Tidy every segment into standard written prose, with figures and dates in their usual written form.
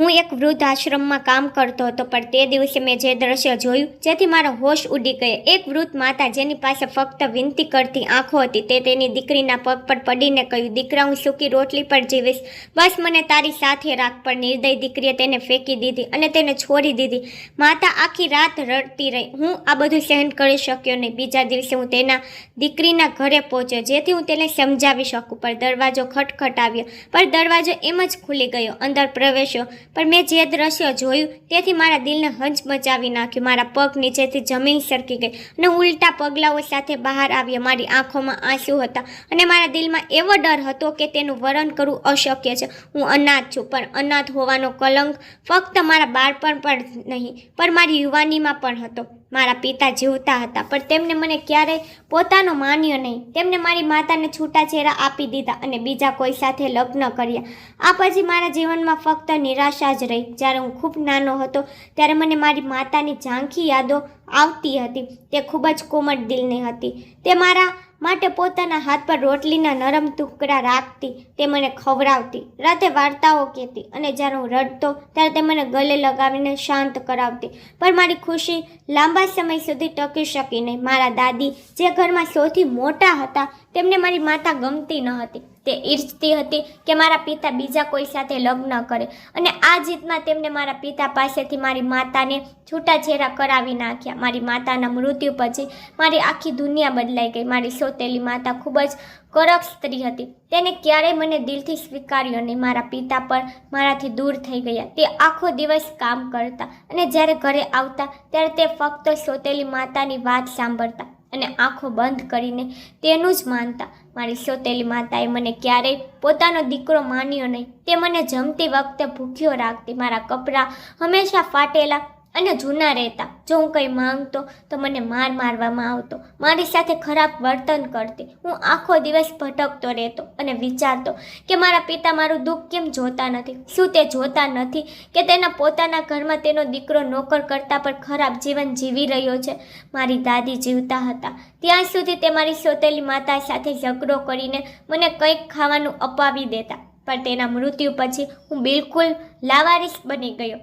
હું એક વૃદ્ધ આશ્રમમાં કામ કરતો હતો, પણ તે દિવસે મેં જે દ્રશ્ય જોયું જેથી મારો હોશ ઉડી ગયો. એક વૃદ્ધ માતા જેની પાસે ફક્ત વિનંતી કરતી આંખો હતી, તે તેની દીકરીના પગ પર પડીને કહ્યું, દીકરા, હું સૂકી રોટલી પર જીવીશ, બસ મને તારી સાથે રાખ. પણ નિર્દય દીકરીએ તેને ફેંકી દીધી અને તેને છોડી દીધી. માતા આખી રાત રડતી રહી. હું આ બધું સહન કરી શક્યો નહીં. બીજા દિવસે હું તેના દીકરીના ઘરે પહોંચ્યો જેથી હું તેને સમજાવી શકું, પણ દરવાજો ખટખટાવ્યો, પણ દરવાજો એમ જ ખુલી ગયો. અંદર પ્રવેશ્યો, પણ મેં જે દ્રશ્ય જોયું તેથી મારા દિલને હચમચાવી નાખ્યું. મારા પગ નીચેથી જમીન સરકી ગઈ અને ઉલટા પગલાઓ સાથે બહાર આવ્યા. મારી આંખોમાં આંસુ હતા અને મારા દિલમાં એવો ડર હતો કે તેનું વર્ણન કરવું અશક્ય છે. હું અનાથ છું, પણ અનાથ હોવાનો કલંક ફક્ત મારા બાળપણ પર નહીં, પણ મારી યુવાનીમાં પણ હતો. મારા પિતા જીવતા હતા, પણ તેમને મને ક્યારેય પોતાનો માન્યો નહીં. તેમને મારી માતાને છૂટાછેડા આપી દીધા અને બીજા કોઈ સાથે લગ્ન કર્યા. આ પછી મારા જીવનમાં ફક્ત નિરાશા જ રહી. જ્યારે હું ખૂબ નાનો હતો ત્યારે મને મારી માતાની ઝાંખી યાદો આવતી હતી. તે ખૂબ જ કોમળ દિલની હતી. તે મારા માટે પોતાના હાથ પર રોટલીના નરમ ટુકડા રાખતી, તે મને ખવડાવતી, રાતે વાર્તાઓ કહેતી અને જ્યારે હું રડતો ત્યારે તે મને ગલે લગાવીને શાંત કરાવતી. પણ મારી ખુશી લાંબા સમય સુધી ટકી શકી નહીં. મારા દાદી, જે ઘરમાં સૌથી મોટા હતા, તેમને મારી માતા ગમતી ન હતી. તે ઈચ્છતી હતી કે મારા પિતા બીજા કોઈ સાથે લગ્ન કરે, અને આ જીતમાં તેમને મારા પિતા પાસેથી મારી માતાને છૂટાછેડા કરાવી નાખ્યા. મારી માતાના મૃત્યુ પછી મારી આખી દુનિયા બદલાઈ ગઈ. મારી સોતેલી માતા ખૂબ જ કડક સ્ત્રી હતી. તેને ક્યારેય મને દિલથી સ્વીકાર્યો નહીં. મારા પિતા પણ મારાથી દૂર થઈ ગયા. તે આખો દિવસ કામ કરતા અને જ્યારે ઘરે આવતા ત્યારે તે ફક્ત સોતેલી માતાની વાત સાંભળતા અને આંખો બંધ કરીને તેનું જ માનતા. મારી સોતેલી માતાએ મને ક્યારેય પોતાનો દીકરો માન્યો નહીં. તે મને જમતી વખતે ભૂખ્યો રાખતી. મારા કપડાં હંમેશા ફાટેલા અને જૂના રહેતા. જો હું કંઈ માંગતો તો મને મારવામાં આવતો. મારી સાથે ખરાબ વર્તન કરતી. હું આખો દિવસ ભટકતો રહેતો અને વિચારતો કે મારા પિતા મારું દુઃખ કેમ જોતા નથી. શું તે જોતા નથી કે તેના પોતાના ઘરમાં તેનો દીકરો નોકર કરતાં પણ ખરાબ જીવન જીવી રહ્યો છે? મારી દાદી જીવતા હતા ત્યાં સુધી તે મારી સોતેલી માતા સાથે ઝઘડો કરીને મને કંઈક ખાવાનું અપાવી દેતા, પણ તેના મૃત્યુ પછી હું બિલકુલ લાવારીસ બની ગયો.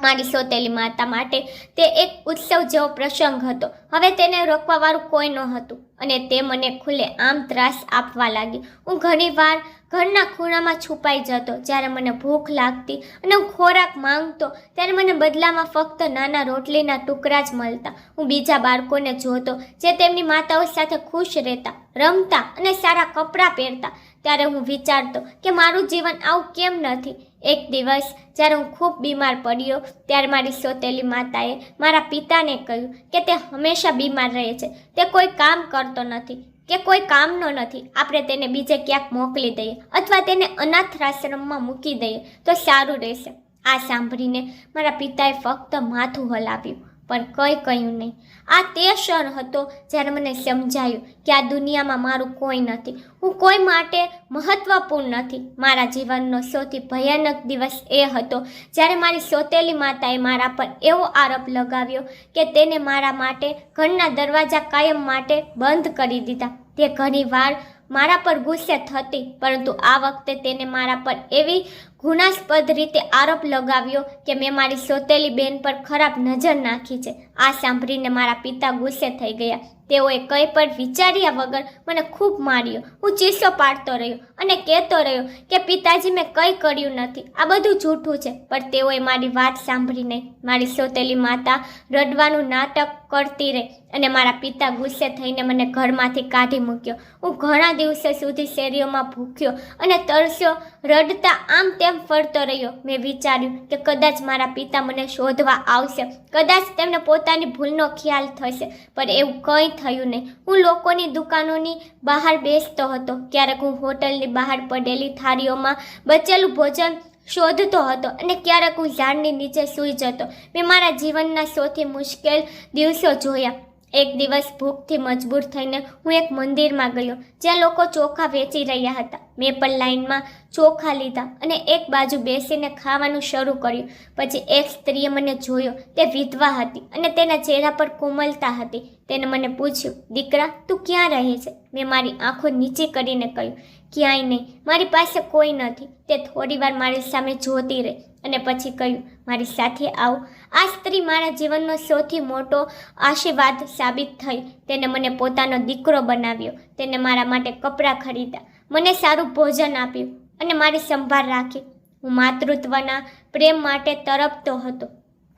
મારી સોતેલી માતા માટે તે એક ઉત્સવ જેવો પ્રસંગ હતો. હવે તેને રોકવાવાળું કોઈ ન હતું અને તે મને ખુલ્લે આમ ત્રાસ આપવા લાગી. હું ઘણીવાર ઘરના ખૂણામાં છુપાઈ જતો. જ્યારે મને ભૂખ લાગતી અને હું ખોરાક માંગતો ત્યારે મને બદલામાં ફક્ત નાના રોટલીના ટુકડા જ મળતા. હું બીજા બાળકોને જોતો જે તેમની માતાઓ સાથે ખુશ રહેતા, રમતા અને સારા કપડાં પહેરતા, ત્યારે હું વિચારતો કે મારું જીવન આવું કેમ નથી. એક દિવસ જ્યારે હું ખૂબ બીમાર પડ્યો ત્યારે મારી સોતેલી માતાએ મારા પિતાને કહ્યું કે તે હંમેશા બીમાર રહે છે, તે કોઈ કામ કરતો નથી કે કોઈ કામનો નથી. આપણે તેને બીજે ક્યાંક મોકલી દઈએ અથવા તેને અનાથાશ્રમમાં મૂકી દઈએ તો સારું રહેશે. આ સાંભળીને મારા પિતાએ ફક્ત માથું હલાવ્યું, પણ કંઈ કહ્યું નહીં. આ તે ક્ષણ હતો જ્યારે મને સમજાયું કે આ દુનિયામાં મારું કોઈ નથી, હું કોઈ માટે મહત્વપૂર્ણ નથી. મારા જીવનનો સૌથી ભયાનક દિવસ એ હતો જ્યારે મારી સોતેલી માતાએ મારા પર એવો આરોપ લગાવ્યો કે તેને મારા માટે ઘરના દરવાજા કાયમ માટે બંધ કરી દીધા. તે ઘણીવાર મારા પર ગુસ્સે થતી, પરંતુ આ વખતે તેને મારા પર એવી ઘૃણાસ્પદ રીતે આરોપ લગાવ્યો કે મેં મારી સોતેલી બેન પર ખરાબ નજર નાખી છે. આ સાંભળીને મારા પિતા ગુસ્સે થઈ ગયા. તેઓએ કંઈ પણ વિચાર્યા વગર મને ખૂબ માર્યો. હું ચીસો પાડતો રહ્યો અને કહેતો રહ્યો કે પિતાજી, મેં કંઈ કર્યું નથી, આ બધું જૂઠું છે. પણ તેઓએ મારી વાત સાંભળી નહીં. મારી સોતેલી માતા રડવાનું નાટક કરતી રહી અને મારા પિતા ગુસ્સે થઈને મને ઘરમાંથી કાઢી મૂક્યો. હું ઘણા દિવસો સુધી શેરીઓમાં ભૂખ્યો અને તરસ્યો રડતા આમ તેમ ફરતો રહ્યો. મેં વિચાર્યું કે કદાચ મારા પિતા મને શોધવા આવશે, કદાચ તેમને પોતાની ભૂલનો ખ્યાલ થશે, પણ એવું કંઈ થયું નહીં. હું લોકોની દુકાનોની બહાર બેસતો હતો. ક્યારેક હું હોટલની બહાર પડેલી થાળીઓમાં બચેલું ભોજન શોધતો હતો અને ક્યારેક હું ઝાડની નીચે સૂઈ જતો. મેં મારા જીવનના સૌથી મુશ્કેલ દિવસો જોયા. એક દિવસ ભૂખથી મજબૂર થઈને હું એક મંદિરમાં ગયો જ્યાં લોકો ચોખા વેચી રહ્યા હતા. મેં પણ લાઈનમાં ચોખા લીધા અને એક બાજુ બેસીને ખાવાનું શરૂ કર્યું. પછી એક સ્ત્રીએ મને જોયો. તે વિધવા હતી અને તેના ચહેરા પર કોમલતા હતી. તેને મને પૂછ્યું, દીકરા, તું ક્યાં રહે છે? મેં મારી આંખો નીચી કરીને કહ્યું, ક્યાંય નહીં, મારી પાસે કોઈ નથી. તે થોડીવાર મારી સામે જોતી રહી અને પછી કહ્યું, મારી સાથે આવો. આ સ્ત્રી મારા જીવનનો સૌથી મોટો આશીર્વાદ સાબિત થઈ. તેને મને પોતાનો દીકરો બનાવ્યો, તેને મારા માટે કપડાં ખરીદ્યા, મને સારું ભોજન આપ્યું અને મારી સંભાળ રાખી. હું માતૃત્વના પ્રેમ માટે તરપતો હતો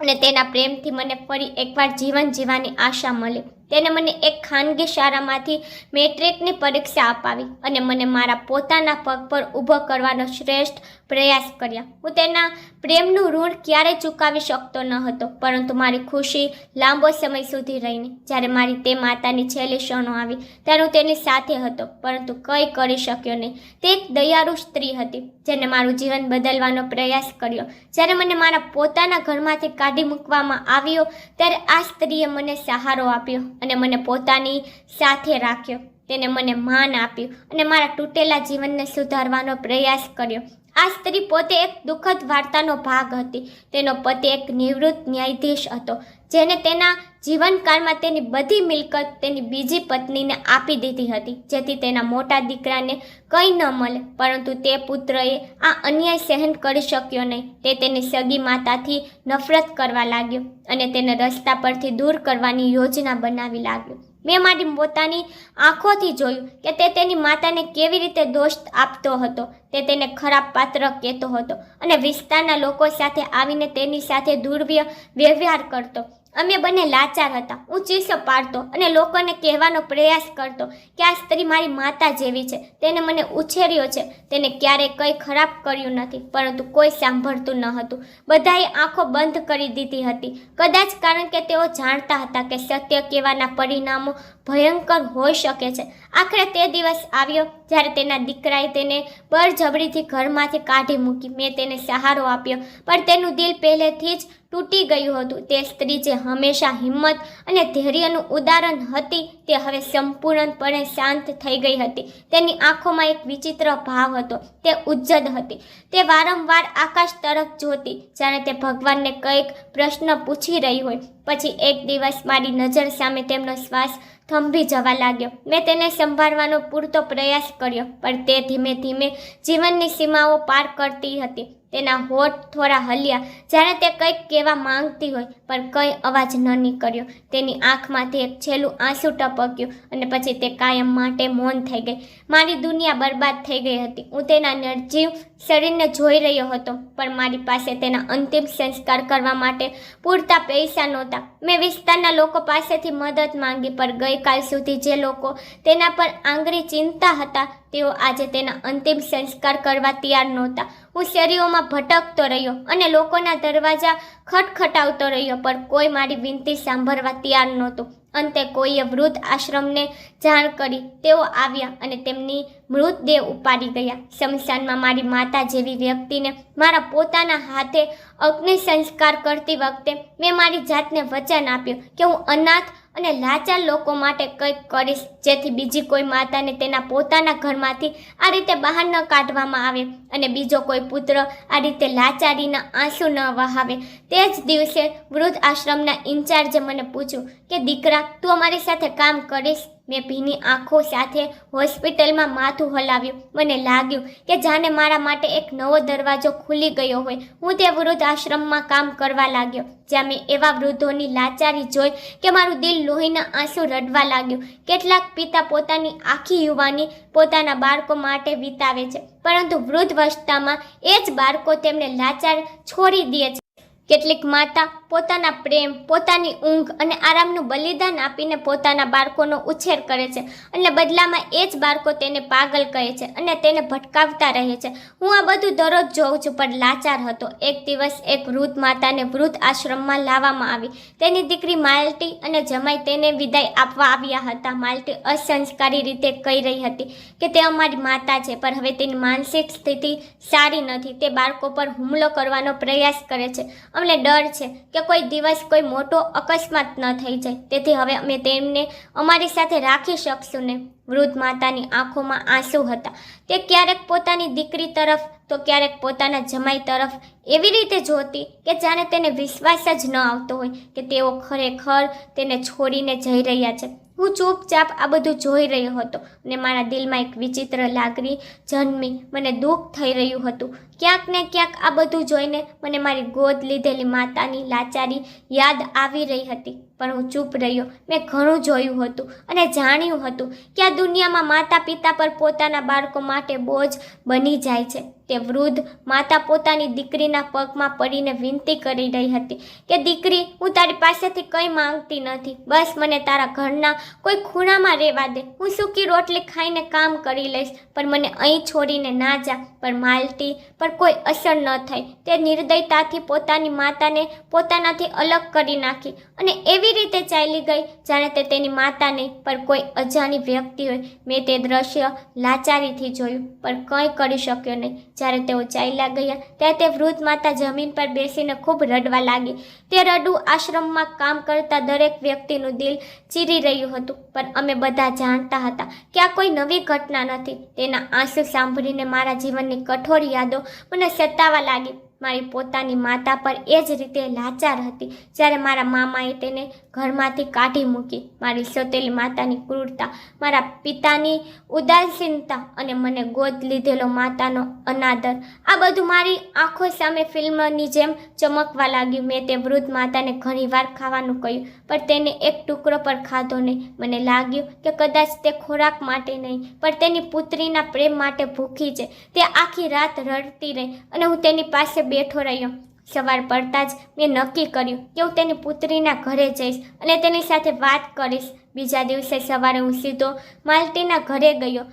અને તેના પ્રેમથી મને ફરી એકવાર જીવન જીવવાની આશા મળી. તેને મને એક ખાનગી શાળામાંથી મેટ્રિકની પરીક્ષા અપાવી અને મને મારા પોતાના પગ પર ઊભો કરવાનો શ્રેષ્ઠ પ્રયાસ કર્યા. હું તેના પ્રેમનું ઋણ ક્યારેય ચૂકવી શકતો ન હતો, પરંતુ મારી ખુશી લાંબો સમય સુધી રહીને. જ્યારે મારી તે માતાની છેલ્લી ક્ષણો આવી ત્યારે હું તેની સાથે હતો, પરંતુ કંઈ કરી શક્યો નહીં. તે એક દયાળુ સ્ત્રી હતી જેને મારું જીવન બદલવાનો પ્રયાસ કર્યો. જ્યારે મને મારા પોતાના ઘરમાંથી કાઢી મૂકવામાં આવ્યો ત્યારે આ સ્ત્રીએ મને સહારો આપ્યો અને મને પોતાની સાથે રાખ્યો. તેને મને માન આપ્યું અને મારા તૂટેલા જીવનને સુધારવાનો પ્રયાસ કર્યો. આ સ્ત્રી પોતે એક દુઃખદ વાર્તાનો ભાગ હતી. તેનો પતિ એક નિવૃત્ત ન્યાયાધીશ હતો જેને તેના જીવનકાળમાં તેની બધી મિલકત તેની બીજી પત્નીને આપી દીધી હતી, જેથી તેના મોટા દીકરાને કંઈ ન મળે. પરંતુ તે પુત્રએ આ અન્યાય સહન કરી શક્યો નહીં. તે તેની સગી માતાથી નફરત કરવા લાગ્યો અને તેને રસ્તા પરથી દૂર કરવાની યોજના બનાવી લાગ્યો. મેં મારી પોતાની આંખોથી જોયું કે તે તેની માતાને કેવી રીતે દોષ આપતો હતો. તે તેને ખરાબ પાત્ર કહેતો હતો અને વિસ્તારના લોકો સાથે આવીને તેની સાથે દુર્વ્યવહાર કરતો. અમે બંને લાચાર હતા. હું ચીસો પાડતો અને લોકોને કહેવાનો પ્રયાસ કરતો કે આ સ્ત્રી મારી માતા જેવી છે, તેને મને ઉછેર્યો છે, તેને ક્યારેય કંઈ ખરાબ કર્યું નથી. પરંતુ કોઈ સાંભળતું ન હતું. બધાએ આંખો બંધ કરી દીધી હતી, કદાચ કારણ કે તેઓ જાણતા હતા કે સત્ય કહેવાના પરિણામો ભયંકર હોઈ શકે છે. આખરે તે દિવસ આવ્યો જ્યારે તેના દીકરાએ તેને બળજબરીથી ઘરમાંથી કાઢી મૂકી. મેં તેને સહારો આપ્યો, પણ તેનું દિલ પહેલેથી જ તૂટી ગયું હતું. તે સ્ત્રી જે હંમેશા હિંમત અને ધૈર્યનું ઉદાહરણ હતી તે હવે સંપૂર્ણપણે શાંત થઈ ગઈ હતી. તેની આંખોમાં એક વિચિત્ર ભાવ હતો. તે ઉજ્જડ હતી. તે વારંવાર આકાશ તરફ જોતી, જાણે તે ભગવાનને કંઈક પ્રશ્ન પૂછી રહી હોય. પછી એક દિવસ મારી નજર સામે તેમનો શ્વાસ થંભી જવા લાગ્યો. મેં તેને સંભાળવાનો પૂરતો પ્રયાસ કર્યો, પણ તે ધીમે ધીમે જીવનની સીમાઓ પાર કરતી હતી. તેના હોઠ થોડા હલ્યા, જાણે તે કંઈક કહેવા માંગતી હોય, પણ કંઈ અવાજ ન નીકળ્યો. તેની આંખમાંથી એક છેલ્લું આંસુ ટપક્યું અને પછી તે કાયમ માટે મૌન થઈ ગઈ. મારી દુનિયા બરબાદ થઈ ગઈ હતી. હું તેના નિર્જીવ શરીરને જોઈ રહ્યો હતો, પણ મારી પાસે તેના અંતિમ સંસ્કાર કરવા માટે પૂરતા પૈસા નહોતા. મેં વિસ્તારના લોકો પાસેથી મદદ માંગી, પણ ગઈકાલ સુધી જે લોકો તેના પર આંગળી ચીંધતા હતા તેઓ આજે તેના અંતિમ સંસ્કાર કરવા તૈયાર નહોતા. હું શેરીઓમાં ભટકતો રહ્યો અને લોકોના દરવાજા ખટખટાવતો રહ્યો, પણ કોઈ મારી વિનંતી સાંભળવા તૈયાર નહોતું. અંતે કોઈએ વૃદ્ધ આશ્રમને જાણ કરી. તેઓ આવ્યા અને તેમની મૃતદેહ ઉપાડી ગયા. શમશાનમાં મારી માતા જેવી વ્યક્તિને મારા પોતાના હાથે અગ્નિ સંસ્કાર કરતી વખતે મેં મારી જાતને વચન આપ્યું કે હું અનાથ અને લાચાર લોકો માટે કંઈક કરીશ, જેથી બીજી કોઈ માતાને તેના પોતાના ઘરમાંથી આ રીતે બહાર ન કાઢવામાં આવે અને બીજો કોઈ પુત્ર આ રીતે લાચારીના આંસુ ન વહાવે. તે જ દિવસે વૃદ્ધ આશ્રમના ઇન્ચાર્જે મને પૂછ્યું કે દીકરા, તું અમારી સાથે કામ કરીશ? મેં ભીની આંખો સાથે હોસ્પિટલમાં માથું હલાવ્યું. મને લાગ્યું કે જાણે મારા માટે એક નવો દરવાજો ખુલી ગયો હોય. હું તે વૃદ્ધ આશ્રમમાં કામ કરવા લાગ્યો, જ્યાં મેં એવા વૃદ્ધોની લાચારી જોઈ કે મારું દિલ લોહીના આંસુ રડવા લાગ્યું. કેટલાક પિતા પોતાની આખી યુવાની પોતાના બાળકો માટે વિતાવે છે, પરંતુ વૃદ્ધ અવસ્થામાં એ જ બાળકો તેમને લાચાર છોડી દે છે. કેટલીક માતા પોતાના પ્રેમ, પોતાની ઊંઘ અને આરામનું બલિદાન આપીને પોતાના બાળકોનો ઉછેર કરે છે અને બદલામાં એ જ બાળકો તેને પાગલ કહે છે અને તેને ભટકાવતા રહે છે. હું આ બધું દરરોજ જોઉં છું, પણ લાચાર હતો. એક દિવસ એક વૃદ્ધ માતાને વૃદ્ધ આશ્રમમાં લાવવામાં આવી. તેની દીકરી માલતી અને જમાઈ તેને વિદાય આપવા આવ્યા હતા. માલતી અસંસ્કારી રીતે કહી રહી હતી કે તે અમારી માતા છે, પણ હવે તેની માનસિક સ્થિતિ સારી નથી. તે બાળકો પર હુમલો કરવાનો પ્રયાસ કરે છે. અમને ડર છે કે કોઈ દિવસ કોઈ મોટો અકસ્માત ન થઈ જાય, તેથી હવે અમે તેમને અમારી સાથે રાખી શકશું ને. વૃદ્ધ માતાની આંખોમાં આંસુ હતા. તે ક્યારેક પોતાની દીકરી તરફ તો ક્યારેક પોતાના જમાઈ તરફ એવી રીતે જોતી કે જાણે તેને વિશ્વાસ જ ન આવતો હોય કે તેઓ ખરેખર તેને છોડીને જઈ રહ્યા છે. હું ચૂપચાપ આ બધું જોઈ રહ્યો હતો અને મારા દિલમાં એક વિચિત્ર લાગણી જન્મી. મને દુઃખ થઈ રહ્યું હતું. ક્યાંક ને ક્યાંક આ બધું જોઈને મને મારી ગોદ લીધેલી માતાની લાચારી યાદ આવી રહી હતી. પણ હું ચૂપ રહ્યો. મેં ઘણું જોયું હતું અને જાણ્યું હતું કે આ દુનિયામાં માતા પિતા પર પોતાના બાળકો માટે બોજ બની જાય છે. તે વૃદ્ધ માતા પોતાની દીકરીના પગમાં પડીને વિનંતી કરી રહી હતી કે દીકરી, હું તારી પાસેથી કંઈ માંગતી નથી. બસ મને તારા ઘરના કોઈ ખૂણામાં રહેવા દે. હું સૂકી રોટલી ખાઈને કામ કરી લઈશ, પણ મને અહીં છોડીને ના જા. પણ માલતી પર કોઈ અસર ન થઈ. તે નિર્દયતાથી પોતાની માતાને પોતાનાથી અલગ કરી નાખી અને એવી રીતે ચાલી ગઈ જાણે તે તેની માતા નહીં પર કોઈ અજાણી વ્યક્તિ હોય. મેં તે દ્રશ્ય લાચારીથી જોયું પણ કંઈ કરી શક્યો નહીં. જ્યારે તેઓ ચાલ્યા ગયા ત્યારે તે વૃદ્ધ માતા જમીન પર બેસીને ખૂબ રડવા લાગી. તે રડવું આશ્રમમાં કામ કરતા દરેક વ્યક્તિનું દિલ ચીરી રહ્યું હતું. પણ અમે બધા જાણતા હતા કે આ કોઈ નવી ઘટના નથી. તેના આંસુ સાંભળીને મારા જીવનની કઠોર યાદો મને સતાવા લાગી. મારી પોતાની માતા પર એ જ રીતે લાચાર હતી જ્યારે મારા મામાએ તેને ઘરમાંથી કાઢી મૂકી. મારી સોતેલી માતાની ક્રૂરતા, મારા પિતાની ઉદાસીનતા અને મને ગોદ લીધેલો માતાનો અનાદર, આ બધું મારી આંખો સામે ફિલ્મની જેમ ચમકવા લાગ્યું. મેં તે વૃદ્ધ માતાને ઘણીવાર ખાવાનું કહ્યું પણ તેને એક ટુકડો પર ખાધો નહીં. મને લાગ્યું કે કદાચ તે ખોરાક માટે નહીં પણ તેની પુત્રીના પ્રેમ માટે ભૂખી છે. તે આખી રાત રડતી રહી અને હું તેની પાસે બેઠો રહ્યો. સવાર પડતાં જ મેં નક્કી કર્યું કે હું તેની પુત્રીના ઘરે જઈશ અને તેની સાથે વાત કરીશ. બીજા દિવસે સવારે હું સીધો માલતીના ઘરે ગયો.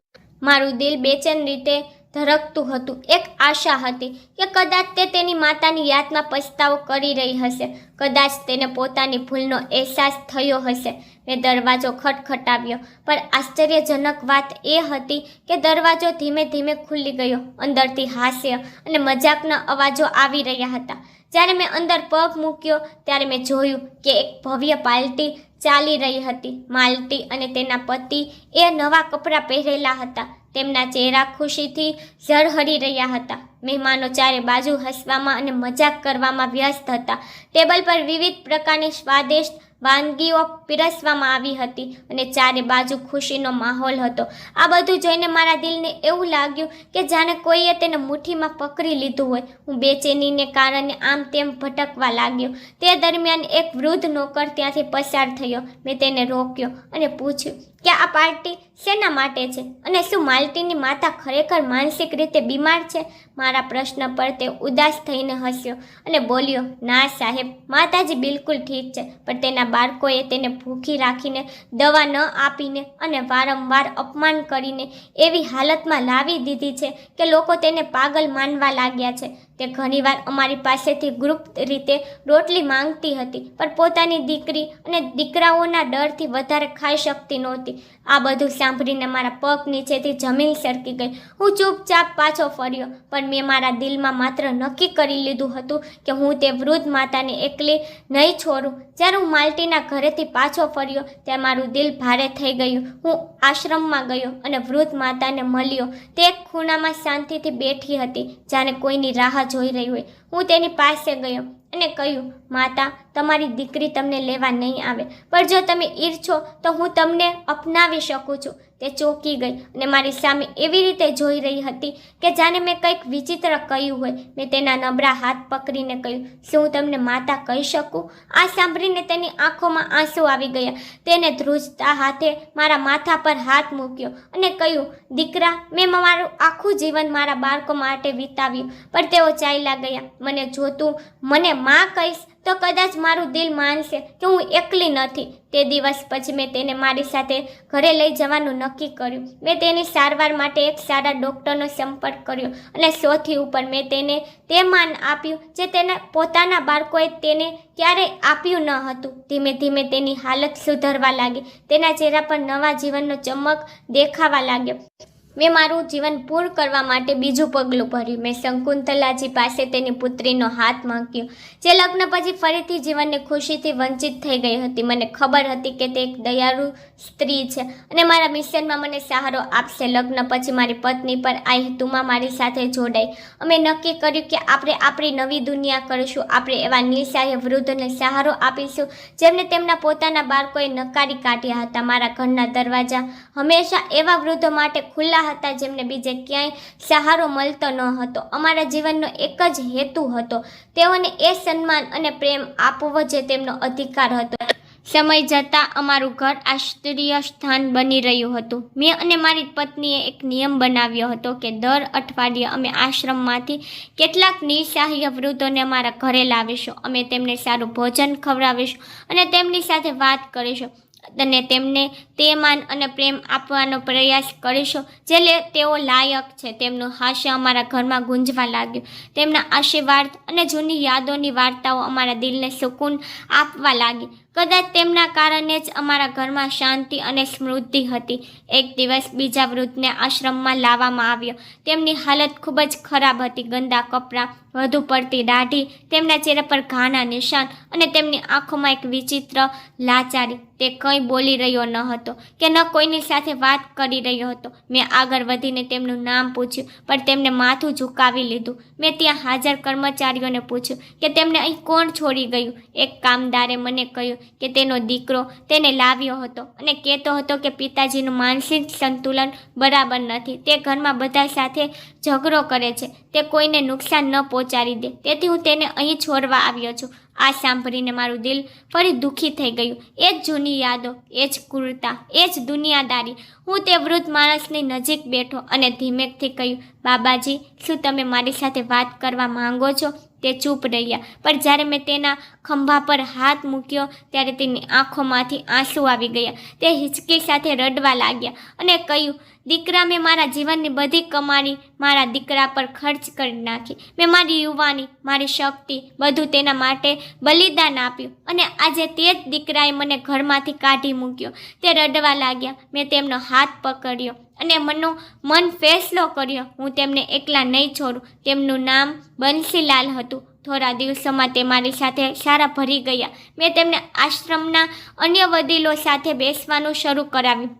મારું દિલ બેચેન રીતે ધડકતું હતું. એક આશા હતી કે કદાચ તે તેની માતાની યાદમાં પછતાવો કરી રહી હશે. કદાચ તેને પોતાની ભૂલનો અહેસાસ થયો હશે. મેં દરવાજો ખટખટાવ્યો પણ આશ્ચર્યજનક વાત એ હતી કે દરવાજો ધીમે ધીમે ખુલી ગયો. અંદરથી હાસ્ય અને મજાકના અવાજો આવી રહ્યા હતા. જ્યારે મેં અંદર પગ મૂક્યો ત્યારે મેં જોયું કે એક ભવ્ય પાલટી ચાલી રહી હતી. માલતી અને તેના પતિ એ નવા કપડાં પહેરેલા હતા. તેમના ચહેરા ખુશીથી ઝળહળી રહ્યા હતા. મહેમાનો ચારે બાજુ હસવામાં અને મજાક કરવામાં વ્યસ્ત હતા. ટેબલ પર વિવિધ પ્રકારની સ્વાદિષ્ટ વાનગીઓ પીરસવામાં આવી હતી અને ચારે બાજુ ખુશીનો માહોલ હતો. આ બધું જોઈને મારા દિલને એવું લાગ્યું કે જાણે કોઈએ તેને મુઠ્ઠીમાં પકડી લીધું હોય. હું બેચેનીને કારણે આમ તેમ ભટકવા લાગ્યો. તે દરમિયાન એક વૃદ્ધ નોકર ત્યાંથી પસાર થયો. મેં તેને રોક્યો અને પૂછ્યું કે આ પાર્ટી શેના માટે છે અને શું માલતીની માતા ખરેખર માનસિક રીતે બીમાર છે? મારા પ્રશ્ન પર તે ઉદાસ થઈને હસ્યો અને બોલ્યો, ના સાહેબ, માતાજી બિલકુલ ઠીક છે, પણ તેના બાળકોએ તેને ભૂખી રાખીને, દવા ન આપીને અને વારંવાર અપમાન કરીને એવી હાલતમાં લાવી દીધી છે કે લોકો તેને પાગલ માનવા લાગ્યા છે. તે ઘણીવાર અમારી પાસેથી ગુપ્ત રીતે રોટલી માંગતી હતી પણ પોતાની દીકરી અને દીકરાઓના ડરથી વધારે ખાઈ શકતી નહોતી. આ બધું સાંભળીને મારા પગ નીચેથી જમીન સરકી ગઈ. હું ચૂપચાપ પાછો ફર્યો પણ મેં મારા દિલમાં માત્ર નક્કી કરી લીધું હતું કે હું તે વૃદ્ધ માતાને એકલી નહીં છોડું. જ્યારે હું માલતીના ઘરેથી પાછો ફર્યો ત્યારે મારું દિલ ભારે થઈ ગયું. હું આશ્રમમાં ગયો અને વૃદ્ધ માતાને મળ્યો. તે એક ખૂણામાં શાંતિથી બેઠી હતી જાણે કોઈની રાહ જોઈ રહી હોય. હું તેની પાસે ગયો અને કહ્યું, માતા, તમારી દીકરી તમને લેવા નહીં આવે પણ જો તમે ઈચ્છો તો હું તમને અપનાવી શકું છું. તે ચોંકી ગઈ અને મારી સામે એવી રીતે જોઈ રહી હતી કે જાણે મેં કંઈક વિચિત્ર કહ્યું હોય. મેં તેના નબળા હાથ પકડીને કહ્યું, શું હું તમને માતા કહી શકું? આ સાંભળીને તેની આંખોમાં આંસુ આવી ગયા. તેને ધ્રુજતા હાથે મારા માથા પર હાથ મૂક્યો અને કહ્યું, દીકરા, મેં મારું આખું જીવન મારા બાળકો માટે વિતાવ્યું પણ તેઓ ચાલ્યા ગયા. મને જો તું મને માં કહીશ તો કદાચ મારું દિલ માનશે કે હું એકલી નથી. તે દિવસ પછી મેં તેને મારી સાથે ઘરે લઈ જવાનું નક્કી કર્યું. મેં તેની સારવાર માટે એક સારા ડૉક્ટરનો સંપર્ક કર્યો અને સૌથી ઉપર મેં તેને તે માન આપ્યું જે તેના પોતાના બાળકોએ તેને ક્યારેય આપ્યું ન હતું. ધીમે ધીમે તેની હાલત સુધરવા લાગી. તેના ચહેરા પર નવા જીવનનો ચમક દેખાવા લાગ્યો. મેં મારું જીવન પૂર્ણ કરવા માટે બીજું પગલું ભર્યું. મેં શકુંતલાજી પાસે તેની પુત્રીનો હાથ માંગ્યો, જે લગ્ન પછી ફરીથી જીવનની ખુશીથી વંચિત થઈ ગઈ હતી. મને ખબર હતી કે તે એક દયાળુ સ્ત્રી છે અને મારા મિશનમાં મને સહારો આપશે. લગ્ન પછી મારી પત્ની પર આ હેતુમાં મારી સાથે જોડાઈ. અમે નક્કી કર્યું કે આપણે આપણી નવી દુનિયા કરીશું. આપણે એવા નિસહાય વૃદ્ધને સહારો આપીશું જેમને તેમના પોતાના બાળકોએ નકારી કાઢ્યા હતા. મારા ઘરના દરવાજા હંમેશા એવા વૃદ્ધો માટે ખુલ્લા હતા જેમને બીજે ક્યાંય સહારો મળતો ન હતો. અમારા જીવનનો એક જ હેતુ હતો, તેઓને એ સન્માન અને પ્રેમ આપવો જે તેમનો અધિકાર હતો. સમય જતાં અમારું ઘર આશ્ચર્ય સ્થાન બની રહ્યું હતું. મેં અને મારી પત્નીએ એક નિયમ બનાવ્યો હતો કે દર અઠવાડિયે અમે આશ્રમમાંથી કેટલાક નિસહાય વૃદ્ધોને અમારા ઘરે લાવીશું. અમે તેમને સારું ભોજન ખવડાવીશું અને તેમની સાથે વાત કરીશું અને તેમને તે માન અને પ્રેમ આપવાનો પ્રયાસ કરીશું જે તેઓ લાયક છે. તેમનું હાસ્ય અમારા ઘરમાં ગુંજવા લાગ્યું. તેમના આશીર્વાદ અને જૂની યાદોની વાર્તાઓ અમારા દિલને સુકૂન આપવા લાગી. કદાચ તેમના કારણે જ અમારા ઘરમાં શાંતિ અને સમૃદ્ધિ હતી. એક દિવસ બીજા વૃદ્ધને આશ્રમમાં લાવવામાં આવ્યો. તેમની હાલત ખૂબ જ ખરાબ હતી. ગંદા કપડાં, વધુ પડતી દાઢી, તેમના ચહેરા પર ઘાના નિશાન અને તેમની આંખોમાં એક વિચિત્ર લાચારી. તે કંઈ બોલી રહ્યો ન હતો કે ન કોઈની સાથે વાત કરી રહ્યો હતો. મેં આગળ વધીને તેમનું નામ પૂછ્યું પણ તેમને માથું ઝુકાવી લીધું. મેં ત્યાં હાજર કર્મચારીઓને પૂછ્યું કે તેમને અહીં કોણ છોડી ગયું. એક કામદારે મને કહ્યું કે તેનો દીકરો તેને લાવ્યો હતો અને કહેતો હતો કે પિતાજીનું માનસિક સંતુલન બરાબર નથી. તે ઘરમાં બધા સાથે ઝઘડો કરે છે. તે કોઈને નુકસાન ન પહોંચાડી દે, તેથી હું તેને અહીં છોડવા આવ્યો છું. આ સાંભળીને મારું દિલ ફરી દુઃખી થઈ ગયું. એ જ જૂની યાદો, એ જ ક્રૂરતા, એ જ દુનિયાદારી. હું તે વૃદ્ધ માણસની નજીક બેઠો અને ધીમેથી કહ્યું, બાબાજી, શું તમે મારી સાથે વાત કરવા માંગો છો? તે ચૂપ રહ્યા, પણ જ્યારે મેં તેના ખંભા પર હાથ મૂક્યો ત્યારે તેની આંખોમાંથી આંસુ આવી ગયા. તે હિચકી સાથે રડવા લાગ્યા અને કહ્યું, દીકરા, મેં મારા જીવનની બધી કમાણી મારા દીકરા પર ખર્ચ કરી નાખી. મેં મારી યુવાની, મારી શક્તિ, બધું તેના માટે બલિદાન આપ્યું અને આજે તે જ દીકરાએ મને ઘરમાંથી કાઢી મૂક્યો. તે રડવા લાગ્યા. મેં તેમનો હાથ પકડ્યો અને મન ફેસલો કર્યો. હું તેમને એકલા નહીં છોડું. તેમનું નામ બંસીલાલ હતું. થોડા દિવસોમાં તે મારી સાથે સારા ભરી ગયા. મેં તેમને આશ્રમના અન્ય વડીલો સાથે બેસવાનું શરૂ કરાવ્યું.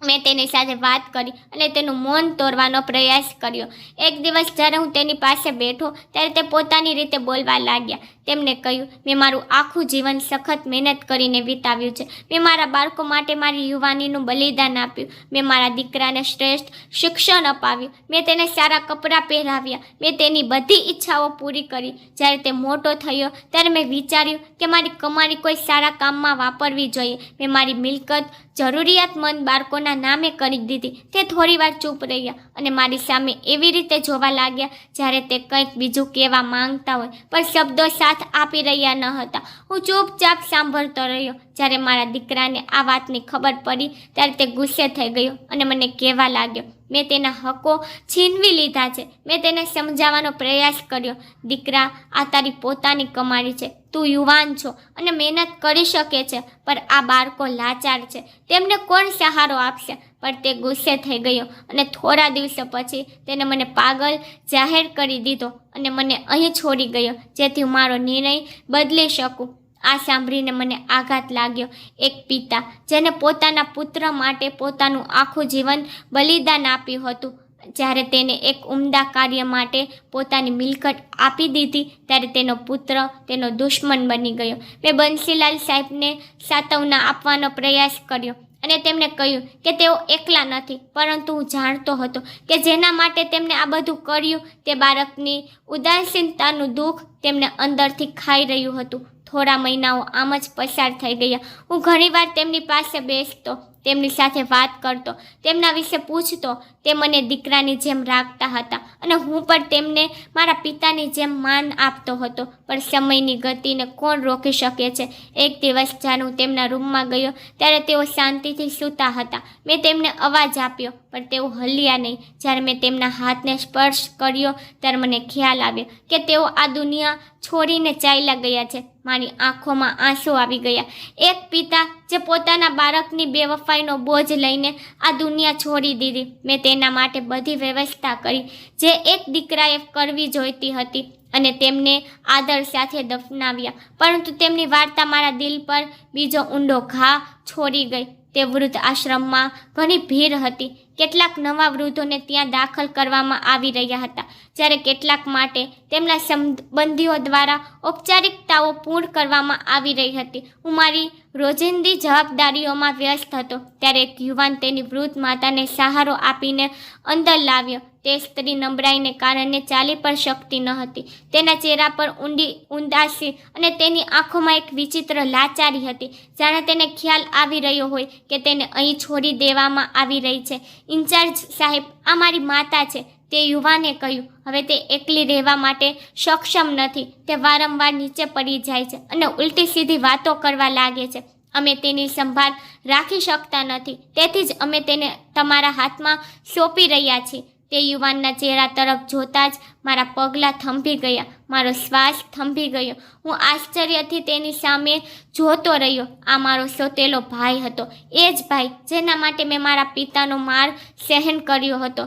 મેં તેની સાથે વાત કરી અને તેનું મૌન તોડવાનો પ્રયાસ કર્યો. એક દિવસ જ્યારે હું તેની પાસે બેઠો ત્યારે તે પોતાની રીતે બોલવા લાગ્યા. તેમણે કહ્યું, મેં મારું આખું જીવન સખત મહેનત કરીને વિતાવ્યું છે. મેં મારા બાળકો માટે મારી યુવાનીનું બલિદાન આપ્યું. મેં મારા દીકરાને શ્રેષ્ઠ શિક્ષણ અપાવ્યું. મેં તેને સારા કપડાં પહેરાવ્યા. મેં તેની બધી ઈચ્છાઓ પૂરી કરી. જ્યારે તે મોટો થયો ત્યારે મેં વિચાર્યું કે મારી કમાણી કોઈ સારા કામમાં વાપરવી જોઈએ. મેં મારી મિલકત જરૂરિયાતમંદ બાળકોના નામે કરી દીધી. તે થોડીવાર ચૂપ રહ્યા અને મારી સામે એવી રીતે જોવા લાગ્યા જ્યારે તે કંઈક બીજું કહેવા માંગતા હોય પણ શબ્દો સાથ આપી રહ્યા ન હતા. હું ચૂપચાપ સાંભળતો રહ્યો. જ્યારે મારા દીકરાને આ વાતની ખબર પડી ત્યારે તે ગુસ્સે થઈ ગયો અને મને કહેવા લાગ્યો, મેં તેના હકો છીનવી લીધા છે. મેં તેને સમજાવવાનો પ્રયાસ કર્યો, દીકરા, આ તારી પોતાની કમાણી છે. તું યુવાન છો અને મહેનત કરી શકે છે, પણ આ બાળકો લાચાર છે. તેમને કોણ સહારો આપશે? પણ તે ગુસ્સે થઈ ગયો અને થોડા દિવસો પછી તેને મને પાગલ જાહેર કરી દીધો અને મને અહીં છોડી ગયો જેથી હું મારો નિર્ણય બદલી શકું. આ સાંભળીને મને આઘાત લાગ્યો. એક પિતા જેને પોતાના પુત્ર માટે પોતાનું આખું જીવન બલિદાન આપ્યું હતું, જ્યારે તેને એક ઉમદા કાર્ય માટે પોતાની મિલકત આપી દીધી ત્યારે તેનો પુત્ર તેનો દુશ્મન બની ગયો. મેં બંસીલાલ સાહેબને સાંત્વના આપવાનો પ્રયાસ કર્યો અને તેમને કહ્યું કે તેઓ એકલા નથી, પરંતુ હું જાણતો હતો કે જેના માટે તેમણે આ બધું કર્યું તે બાળકની ઉદાસીનતાનું દુઃખ તેમને અંદરથી ખાઈ રહ્યું હતું. થોડા મહિનાઓ આમ જ પસાર થઈ ગયા. હું ઘણીવાર તેમની પાસે બેસતો, તેમની સાથે વાત કરતો, તેમના વિશે પૂછતો. તે મને દીકરાની જેમ રાખતા હતા અને હું પણ તેમને મારા પિતાની જેમ માન આપતો હતો. પણ સમયની ગતિને કોણ રોકી શકે છે? એક દિવસ જ્યારે હું તેમના રૂમમાં ગયો ત્યારે તેઓ શાંતિથી સૂતા હતા. મેં તેમને અવાજ આપ્યો પણ તેઓ હલ્યા નહીં. જ્યારે મેં તેમના હાથને સ્પર્શ કર્યો ત્યારે મને ખ્યાલ આવ્યો કે તેઓ આ દુનિયા છોડીને ચાલ્યા ગયા છે. મારી આંખોમાં આંસુ આવી ગયા. એક પિતા જે પોતાના બાળકની બેવફાઈનો બોજ લઈને આ દુનિયા છોડી દીધી. મેં તેના માટે બધી વ્યવસ્થા કરી જે એક દીકરાએ કરવી જોઈતી હતી અને તેમને આદર સાથે દફનાવ્યા, પરંતુ તેમની વાર્તા મારા દિલ પર બીજો ઊંડો ઘા છોડી ગઈ. તે વૃદ્ધ આશ્રમમાં ઘણી ભીડ હતી. કેટલાક નવા વૃદ્ધોને ત્યાં દાખલ કરવામાં આવી રહ્યા હતા, જ્યારે કેટલાક માટે તેમના સંબંધીઓ દ્વારા ઔપચારિકતાઓ પૂર્ણ કરવામાં આવી રહી હતી. હું મારી રોજિંદી જવાબદારીઓમાં વ્યસ્ત હતો ત્યારે એક યુવાન તેની વૃદ્ધ માતાને સહારો આપીને અંદર લાવ્યો. તે સ્ત્રી નબળાઈને કારણે ચાલી પણ શકતી ન હતી. તેના ચહેરા પર ઊંડી ઉદાસી અને તેની આંખોમાં એક વિચિત્ર લાચારી હતી, જાણે તેને ખ્યાલ આવી રહ્યો હોય કે તેને અહીં છોડી દેવામાં આવી રહી છે. ઇન્ચાર્જ સાહેબ, આ મારી માતા છે, તે યુવાને કહ્યું. હવે તે એકલી રહેવા માટે સક્ષમ નથી. તે વારંવાર નીચે પડી જાય છે અને ઉલટી સીધી વાતો કરવા લાગે છે. અમે તેની સંભાળ રાખી શકતા નથી, તેથી જ અમે તેને તમારા હાથમાં સોંપી રહ્યા છીએ. તે યુવાનના ચહેરા તરફ જોતાં જ મારા પગલાં થંભી ગયા, મારો શ્વાસ થંભી ગયો. હું આશ્ચર્યથી તેની સામે જોતો રહ્યો. આ મારો સોતેલો ભાઈ હતો, એ જ ભાઈ જેના માટે મેં મારા પિતાનો માર સહન કર્યો હતો,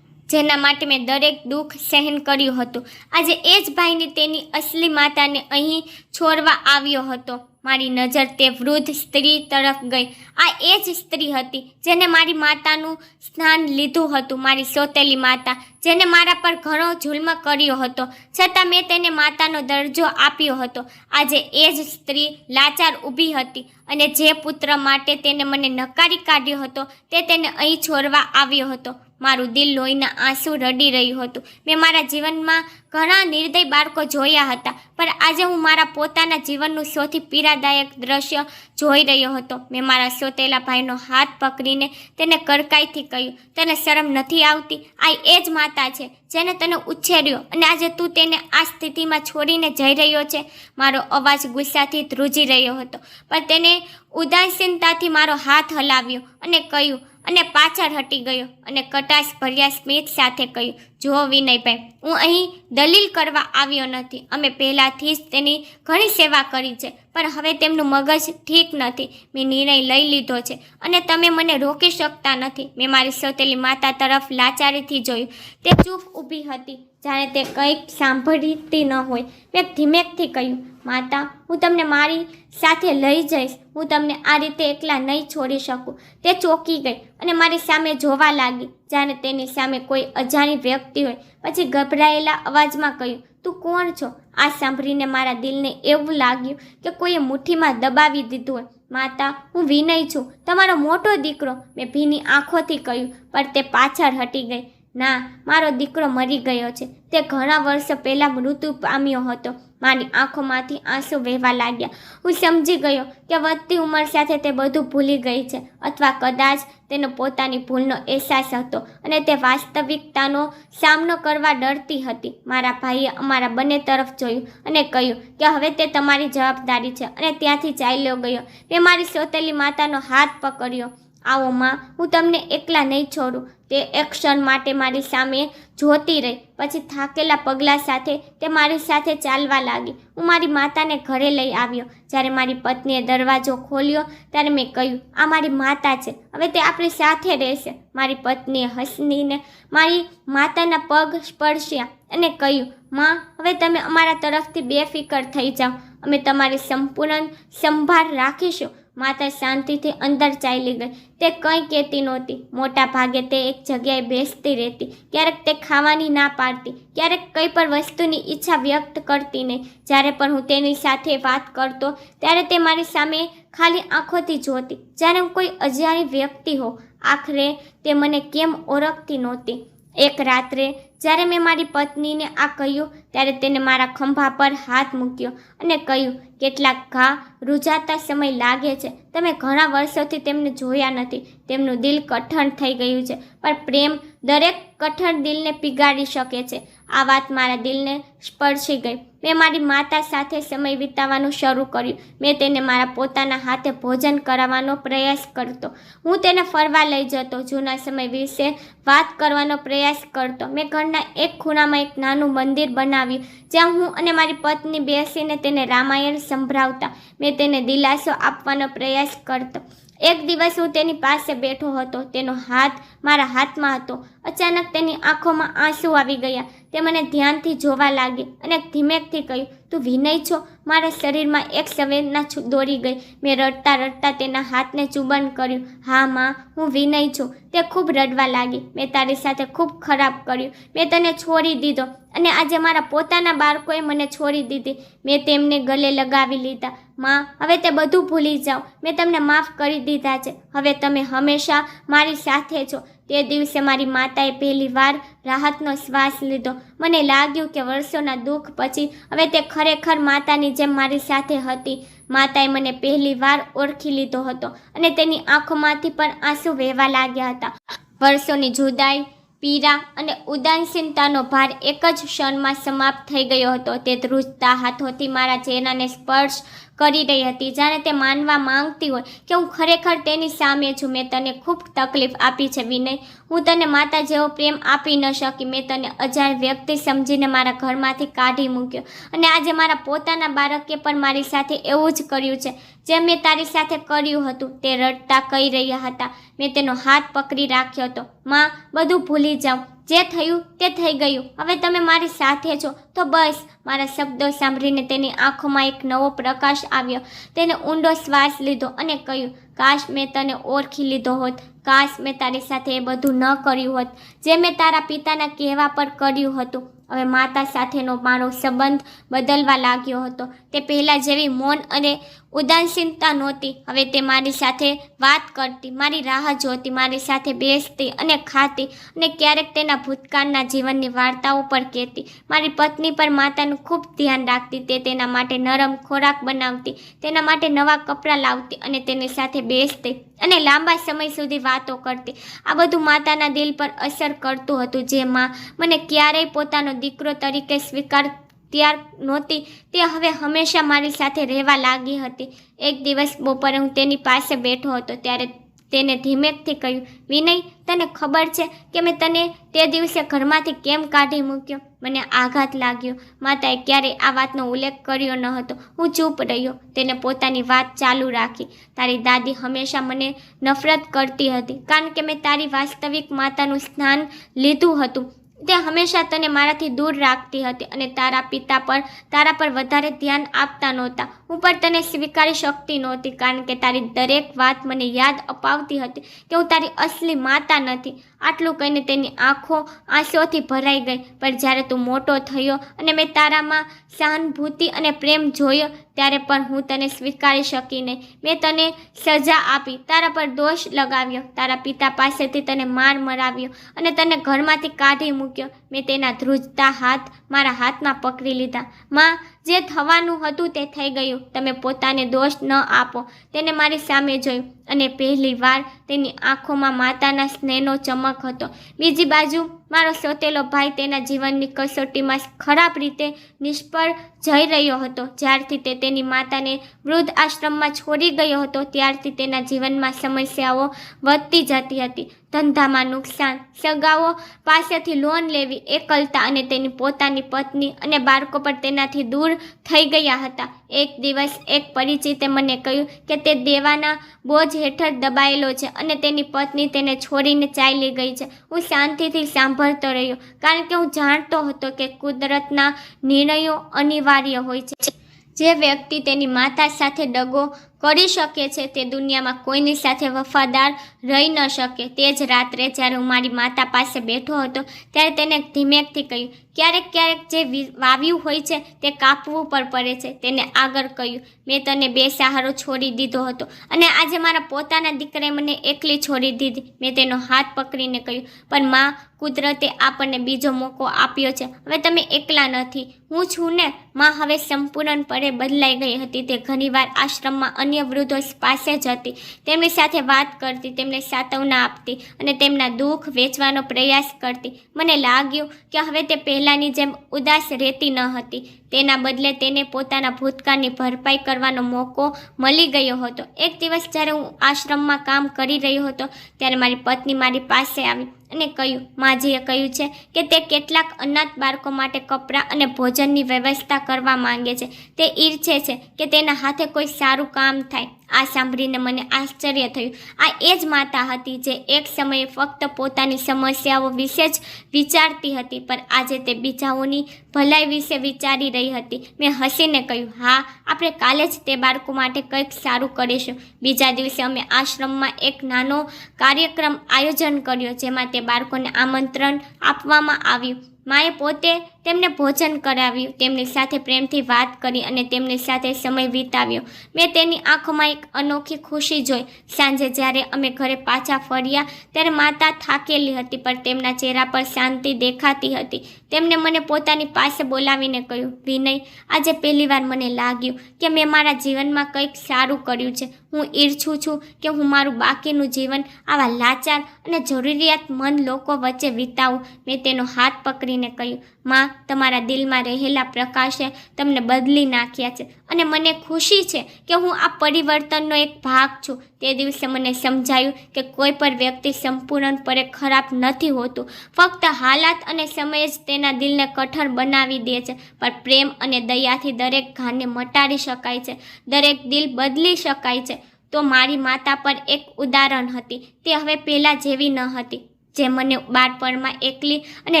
જેના માટે મેં દરેક દુઃખ સહન કર્યું હતું. આજે એ જ ભાઈની તેની અસલી માતાને અહીં છોડવા આવ્યો હતો. મારી નજર તે વૃદ્ધ સ્ત્રી તરફ ગઈ. આ એ જ સ્ત્રી હતી જેને મારી માતાનું સ્થાન લીધું હતું, મારી સોતેલી માતા, જેને મારા પર ઘણો જુલ્મ કર્યો હતો, છતાં મેં તેને માતાનો દરજ્જો આપ્યો હતો. આજે એ જ સ્ત્રી લાચાર ઊભી હતી અને જે પુત્ર માટે તેને મને નકારી કાઢ્યો હતો તે તેને અહીં છોડવા આવ્યો હતો. મારું દિલ લોહીના આંસુ રડી રહ્યું હતું. મેં મારા જીવનમાં ઘણા નિર્દય બાળકો જોયા હતા, પણ આજે હું મારા પોતાના જીવનનું સૌથી પીડાદાયક દ્રશ્ય જોઈ રહ્યો હતો. મેં મારા સોતેલા ભાઈનો હાથ પકડીને તેને કડકાઈથી કહ્યું, તને શરમ નથી આવતી? આ એ જ માતા છે જેને તને ઉછેર્યો અને આજે તું તેને આ સ્થિતિમાં છોડીને જઈ રહ્યો છે. મારો અવાજ ગુસ્સાથી ધ્રુજી રહ્યો હતો, પણ તેને ઉદાસીનતાથી મારો હાથ હલાવ્યો અને કહ્યું અને પાછળ હટી ગયો અને કટાશ ભર્યા સ્મિત સાથે કહ્યું, જુઓ વિનયભાઈ, હું અહીં દલીલ કરવા આવ્યો નથી. અમે પહેલાંથી જ તેની ઘણી સેવા કરી છે, પણ હવે તેમનું મગજ ઠીક નથી. મેં નિર્ણય લઈ લીધો છે અને તમે મને રોકી શકતા નથી. મેં મારી સોતેલી માતા તરફ લાચારીથી જોયું. તે ચૂપ ઊભી હતી, જાણે તે કંઈક સાંભળતી ન હોય. મેં ધીમેકથી કહ્યું, માતા, હું તમને મારી સાથે લઈ જઈશ. હું તમને આ રીતે એકલા નહીં છોડી શકું. તે ચોંકી ગઈ અને મારી સામે જોવા લાગી, જાણે તેની સામે કોઈ અજાણી વ્યક્તિ હોય. પછી ગભરાયેલા અવાજમાં કહ્યું, તું કોણ છો? આ સાંભળીને મારા દિલને એવું લાગ્યું કે કોઈએ મુઠ્ઠીમાં દબાવી દીધું હોય. માતા, હું વિનય છું, તમારો મોટો દીકરો, મેં ભીની આંખોથી કહ્યું, પણ તે પાછળ હટી ગઈ. ના, મારો દીકરો મરી ગયો છે. તે ઘણા વર્ષો પહેલાં મૃત્યુ પામ્યો હતો. મારી આંખોમાંથી આંસુ વહેવા લાગ્યા. હું સમજી ગયો કે વધતી ઉંમર સાથે તે બધું ભૂલી ગઈ છે, અથવા કદાચ તેનો પોતાની ભૂલનો અહેસાસ હતો અને તે વાસ્તવિકતાનો સામનો કરવા ડરતી હતી. મારા ભાઈએ અમારા બંને તરફ જોયું અને કહ્યું કે હવે તે તમારી જવાબદારી છે, અને ત્યાંથી ચાલ્યો ગયો. મેં મારી સોતેલી માતાનો હાથ પકડ્યો. આવો માં, હું તમને એકલા નહીં છોડું. તે એક ક્ષણ માટે મારી સામે જોતી રહી, પછી થાકેલા પગલાં સાથે તે મારી સાથે ચાલવા લાગી. હું મારી માતાને ઘરે લઈ આવ્યો. જ્યારે મારી પત્નીએ દરવાજો ખોલ્યો ત્યારે મેં કહ્યું, આ મારી માતા છે, હવે તે આપણી સાથે રહેશે. મારી પત્નીએ હસીને મારી માતાના પગ સ્પર્શ્યા અને કહ્યું, માં, હવે તમે અમારા તરફથી બેફિકર થઈ જાઓ. અમે તમારી સંપૂર્ણ સંભાળ રાખીશું. માતા શાંતિથી અંદર ચાલી ગઈ. તે કંઈ કહેતી નહોતી. મોટા ભાગે તે એક જગ્યાએ બેસતી રહેતી. ક્યારેક તે ખાવાની ના પાડતી, ક્યારેક કંઈ પણ વસ્તુની ઈચ્છા વ્યક્ત કરતી નહીં. જ્યારે પણ હું તેની સાથે વાત કરતો ત્યારે તે મારી સામે ખાલી આંખોથી જોતી, જાણે હું કોઈ અજાણી વ્યક્તિ હો. આખરે તે મને કેમ ઓળખતી નહોતી. એક રાત્રે જ્યારે મેં મારી પત્નીને આ કહ્યું ત્યારે તેને મારા ખંભા પર હાથ મૂક્યો અને કહ્યું, કેટલાક ઘા રૂઝાતા સમય લાગે છે. તમે ઘણા વર્ષોથી તેમને જોયા નથી. તેમનું દિલ કઠણ થઈ ગયું છે, પણ પ્રેમ દરેક કઠણ દિલને પીગાડી શકે છે. આ વાત મારા દિલને સ્પર્શી ગઈ. મેં મારી માતા સાથે સમય વિતાવવાનું શરૂ કર્યું. મેં તેને મારા પોતાના હાથે ભોજન કરાવવાનો પ્રયાસ કરતો. હું તેને ફરવા લઈ જતો, જૂના સમય વિશે વાત કરવાનો પ્રયાસ કરતો. મેં ઘરના એક ખૂણામાં એક નાનું મંદિર બનાવ્યું જ્યાં હું અને મારી પત્ની બેસીને તેને રામાયણ સંભળાવતા. મેં તેને દિલાસો આપવાનો પ્રયાસ કરતો. એક દિવસ હું તેની પાસે બેઠો હતો. તેનો હાથ મારા હાથમાં હતો. અચાનક તેની આંખોમાં આંસુ આવી ગયા. તે મને ધ્યાનથી જોવા લાગી અને ધીમેકથી કહ્યું, તું વિનય છો? મારા શરીરમાં એક સંવેદના દોરી ગઈ. મેં રડતા રડતા તેના હાથને ચુંબન કર્યું. હા માં, હું વિનય છું. તે ખૂબ રડવા લાગી. મેં તારી સાથે ખૂબ ખરાબ કર્યું. મેં તને છોડી દીધો અને આજે મારા પોતાના બાળકોએ મને છોડી દીધી. મેં તેમને ગલે લગાવી લીધા. માં, હવે તે બધું ભૂલી જાઓ. મેં તમને માફ કરી દીધા છે. હવે તમે હંમેશા મારી સાથે છો. તે દિવસે મારી માતાએ પહેલી વાર રાહતનો શ્વાસ લીધો. મને લાગ્યું કે વર્ષોના દુઃખ પછી હવે તે ખરેખર માતાની જેમ મારી સાથે હતી. માતાએ મને પહેલી વાર ઓળખી લીધો હતો અને તેની આંખોમાંથી પણ આંસુ વહેવા લાગ્યા હતા. વર્ષોની જુદાઈ, પીડા અને ઉદાસીનતાનો ભાર એક જ ક્ષણમાં સમાપ્ત થઈ ગયો હતો. તે ધ્રુજતા હાથોથી મારા ચહેરાને સ્પર્શ કરી રહી હતી, જાણે તે માનવા માંગતી હોય કે હું ખરેખર તેની સામે છું. મેં તને ખૂબ તકલીફ આપી છે વિનય. હું તને માતા જેવો પ્રેમ આપી ન શકી. મેં તને અજાણ વ્યક્તિ સમજીને મારા ઘરમાંથી કાઢી મૂક્યો અને આજે મારા પોતાના બાળકે પણ મારી સાથે એવું જ કર્યું છે જેમ મેં તારી સાથે કર્યું હતું. તે રડતા કહી રહ્યા હતા. મેં તેનો હાથ પકડી રાખ્યો હતો. માં, બધું ભૂલી જાઓ. જે થયું તે થઈ ગયું. હવે તમે મારી સાથે છો તો બસ. મારા શબ્દો સાંભળીને તેની આંખોમાં એક નવો પ્રકાશ આવ્યો. તેને ઊંડો શ્વાસ લીધો અને કહ્યું, કાશ મેં તને ઓળખી લીધો હોત. કાશ મેં તારી સાથે એ બધું ન કર્યું હોત જે મેં તારા પિતાના કહેવા પર કર્યું હતું. હવે માતા સાથેનો મારો સંબંધ બદલવા લાગ્યો હતો. તે પહેલાં જેવી મૌન અને ઉદાસીનતા નહોતી. હવે તે મારી સાથે વાત કરતી, મારી રાહ જોતી, મારી સાથે બેસતી અને ખાતી અને ક્યારેક તેના ભૂતકાળના જીવનની વાર્તાઓ પર કહેતી. મારી પત્ની પર માતાનું ખૂબ ધ્યાન રાખતી. તે તેના માટે નરમ ખોરાક બનાવતી, તેના માટે નવા કપડાં લાવતી અને તેની સાથે બેસતી અને લાંબા સમય સુધી વાતો કરતી. આ બધું માતાના દિલ પર અસર કરતું હતું. જે માં મને ક્યારેય પોતાનો દીકરો તરીકે સ્વીકાર ત્યાર નહોતી, તે હવે હંમેશા મારી સાથે રહેવા લાગી હતી. એક દિવસ બપોરે હું તેની પાસે બેઠો હતો ત્યારે તેને ધીમેકથી કહ્યું, વિનય, તને ખબર છે કે મેં તને તે દિવસે ઘરમાંથી કેમ કાઢી મૂક્યો? મને આઘાત લાગ્યો. માતાએ ક્યારેય આ વાતનો ઉલ્લેખ કર્યો ન હતો. હું ચૂપ રહ્યો. તેને પોતાની વાત ચાલુ રાખી. તારી દાદી હંમેશા મને નફરત કરતી હતી કારણ કે મેં તારી વાસ્તવિક માતાનું સ્થાન લીધું હતું. તે હંમેશા તને મારાથી દૂર રાખતી હતી અને તારા પિતા પર તારા પર વધારે ધ્યાન આપતા નહોતા. હું પણ તને સ્વીકારી શકતી નહોતી કારણ કે તારી દરેક વાત મને યાદ અપાવતી હતી કે હું તારી અસલી માતા નથી. આટલું કહીને તેની આંખો આંસુઓથી ભરાઈ ગઈ. પણ જ્યારે તું મોટો થયો અને મેં તારામાં સહાનુભૂતિ અને પ્રેમ જોયો ત્યારે પણ હું તને સ્વીકારી શકી નહીં. મેં તને સજા આપી, તારા પર દોષ લગાવ્યો, તારા પિતા પાસેથી તને માર મરાવ્યો અને તને ઘરમાંથી કાઢી મૂક્યો. મેં તેના ધ્રુજતા હાથ મારા હાથમાં પકડી લીધા. માં, જે થવાનું હતું તે થઈ ગયું. તમે પોતાને દોષ ન આપો. તેને મારી સામે જોયું અને પહેલી વાર તેની આંખોમાં માતાના સ્નેહનો ચમક હતો. બીજી બાજુ મારો સોતેલો ભાઈ તેના જીવનની કસોટીમાં ખરાબ રીતે નિષ્ફળ જઈ રહ્યો હતો. જ્યારથી તે તેની માતાને વૃદ્ધ આશ્રમમાં છોડી ગયો હતો ત્યારથી તેના જીવનમાં સમસ્યાઓ વધતી જતી હતી. ધંધામાં નુકસાન, સગાઓ પાસેથી લોન લેવી, એકલતા અને તેની પોતાની પત્ની અને બાળકો પણ તેનાથી દૂર થઈ ગયા હતા. એક દિવસ એક પરિચિતે મને કહ્યું કે તે દેવાના બોજ હેઠળ દબાયેલો છે અને તેની પત્ની તેને છોડીને ચાલી ગઈ છે. હું શાંતિથી સાંભળતો રહ્યો કારણ કે હું જાણતો હતો કે કુદરતના નિર્ણયો અનિવાર્ય હોય છે. જે વ્યક્તિ તેની માતા સાથે દગો કરી શકે છે તે દુનિયામાં કોઈની સાથે વફાદાર રહી ન શકે. તે જ રાત્રે જ્યારે હું મારી માતા પાસે બેઠો હતો ત્યારે તેને ધીમેકથી કહ્યું, ક્યારેક ક્યારેક જે વાવ્યું હોય છે તે કાપવું પણ પડે છે. તેને આગળ કહ્યું, મેં તને બેસહારો છોડી દીધો હતો અને આજે મારા પોતાના દીકરાએ મને એકલી છોડી દીધી. મેં તેનો હાથ પકડીને કહ્યું, પણ માં, કુદરતે આપણને બીજો મોકો આપ્યો છે. હવે તમે એકલા નથી, હું છું ને. માં હવે સંપૂર્ણપણે બદલાઈ ગઈ હતી. તે ઘણીવાર આશ્રમમાં અન્ય વૃદ્ધો પાસે જતી, તેમની સાથે વાત કરતી, તેમને સાંત્વના આપતી અને તેમના દુઃખ વેચવાનો પ્રયાસ કરતી. મને લાગ્યું કે હવે તે પહેલાંની જેમ ઉદાસ રહેતી ન હતી. તેના બદલે તેને પોતાના ભૂતકાળની ભરપાઈ કરવાનો મોકો મળી ગયો હતો. એક દિવસ જ્યારે હું આશ્રમમાં કામ કરી રહ્યો હતો ત્યારે મારી પત્ની મારી પાસે આવી અને કહ્યું, માજીએ કહ્યું છે કે તે કેટલાક અનાથ બાળકો માટે કપડાં અને ભોજનની વ્યવસ્થા કરવા માંગે છે. તે ઈચ્છે છે કે તેના હાથે કોઈ સારું કામ થાય. આ સાંભળીને મને આશ્ચર્ય થયું. આ એ જ માતા હતી જે એક સમયે ફક્ત પોતાની સમસ્યાઓ વિશે જ વિચારતી હતી, પણ આજે તે બીજાઓની ભલાઈ વિશે વિચારી રહી હતી. મેં હસીને કહ્યું, હા, આપણે કાલે જ તે બાળકો માટે કંઈક સારું કરીશું. બીજા દિવસે અમે આશ્રમમાં એક નાનો કાર્યક્રમ આયોજન કર્યો, જેમાં તે બાળકોને આમંત્રણ આપવામાં આવ્યું. માએ પોતે તેમને ભોજન કરાવ્યું, તેમની સાથે પ્રેમથી વાત કરી અને તેમની સાથે સમય વિતાવ્યો. મેં તેની આંખોમાં એક અનોખી ખુશી જોઈ. સાંજે જ્યારે અમે ઘરે પાછા ફર્યા ત્યારે માતા થાકેલી હતી, પણ તેમના ચહેરા પર શાંતિ દેખાતી હતી. તેમણે મને પોતાની પાસે બોલાવીને કહ્યું, વિનય, આજે પહેલીવાર મને લાગ્યું કે મેં મારા જીવનમાં કંઈક સારું કર્યું છે. હું ઈચ્છું છું કે હું મારું બાકીનું જીવન આવા લાચાર અને જરૂરિયાતમંદ લોકો વચ્ચે વિતાવું. મેં તેનો હાથ પકડીને કહ્યું, માં, તમારા દિલમાં રહેલા પ્રકાશે તમને બદલી નાખ્યા છે અને મને ખુશી છે કે હું આ પરિવર્તનનો એક ભાગ છું. તે દિવસે મને સમજાયું કે કોઈ પણ વ્યક્તિ સંપૂર્ણપણે ખરાબ નથી હોતું. ફક્ત હાલાત અને સમય જ તેના દિલને કઠણ બનાવી દે છે, પણ પ્રેમ અને દયાથી દરેક ઘાને મટાડી શકાય છે, દરેક દિલ બદલી શકાય છે. તો મારી માતા પર એક ઉદાહરણ હતી. તે હવે પહેલાં જેવી ન હતી, જે મને બાળપણમાં એકલી અને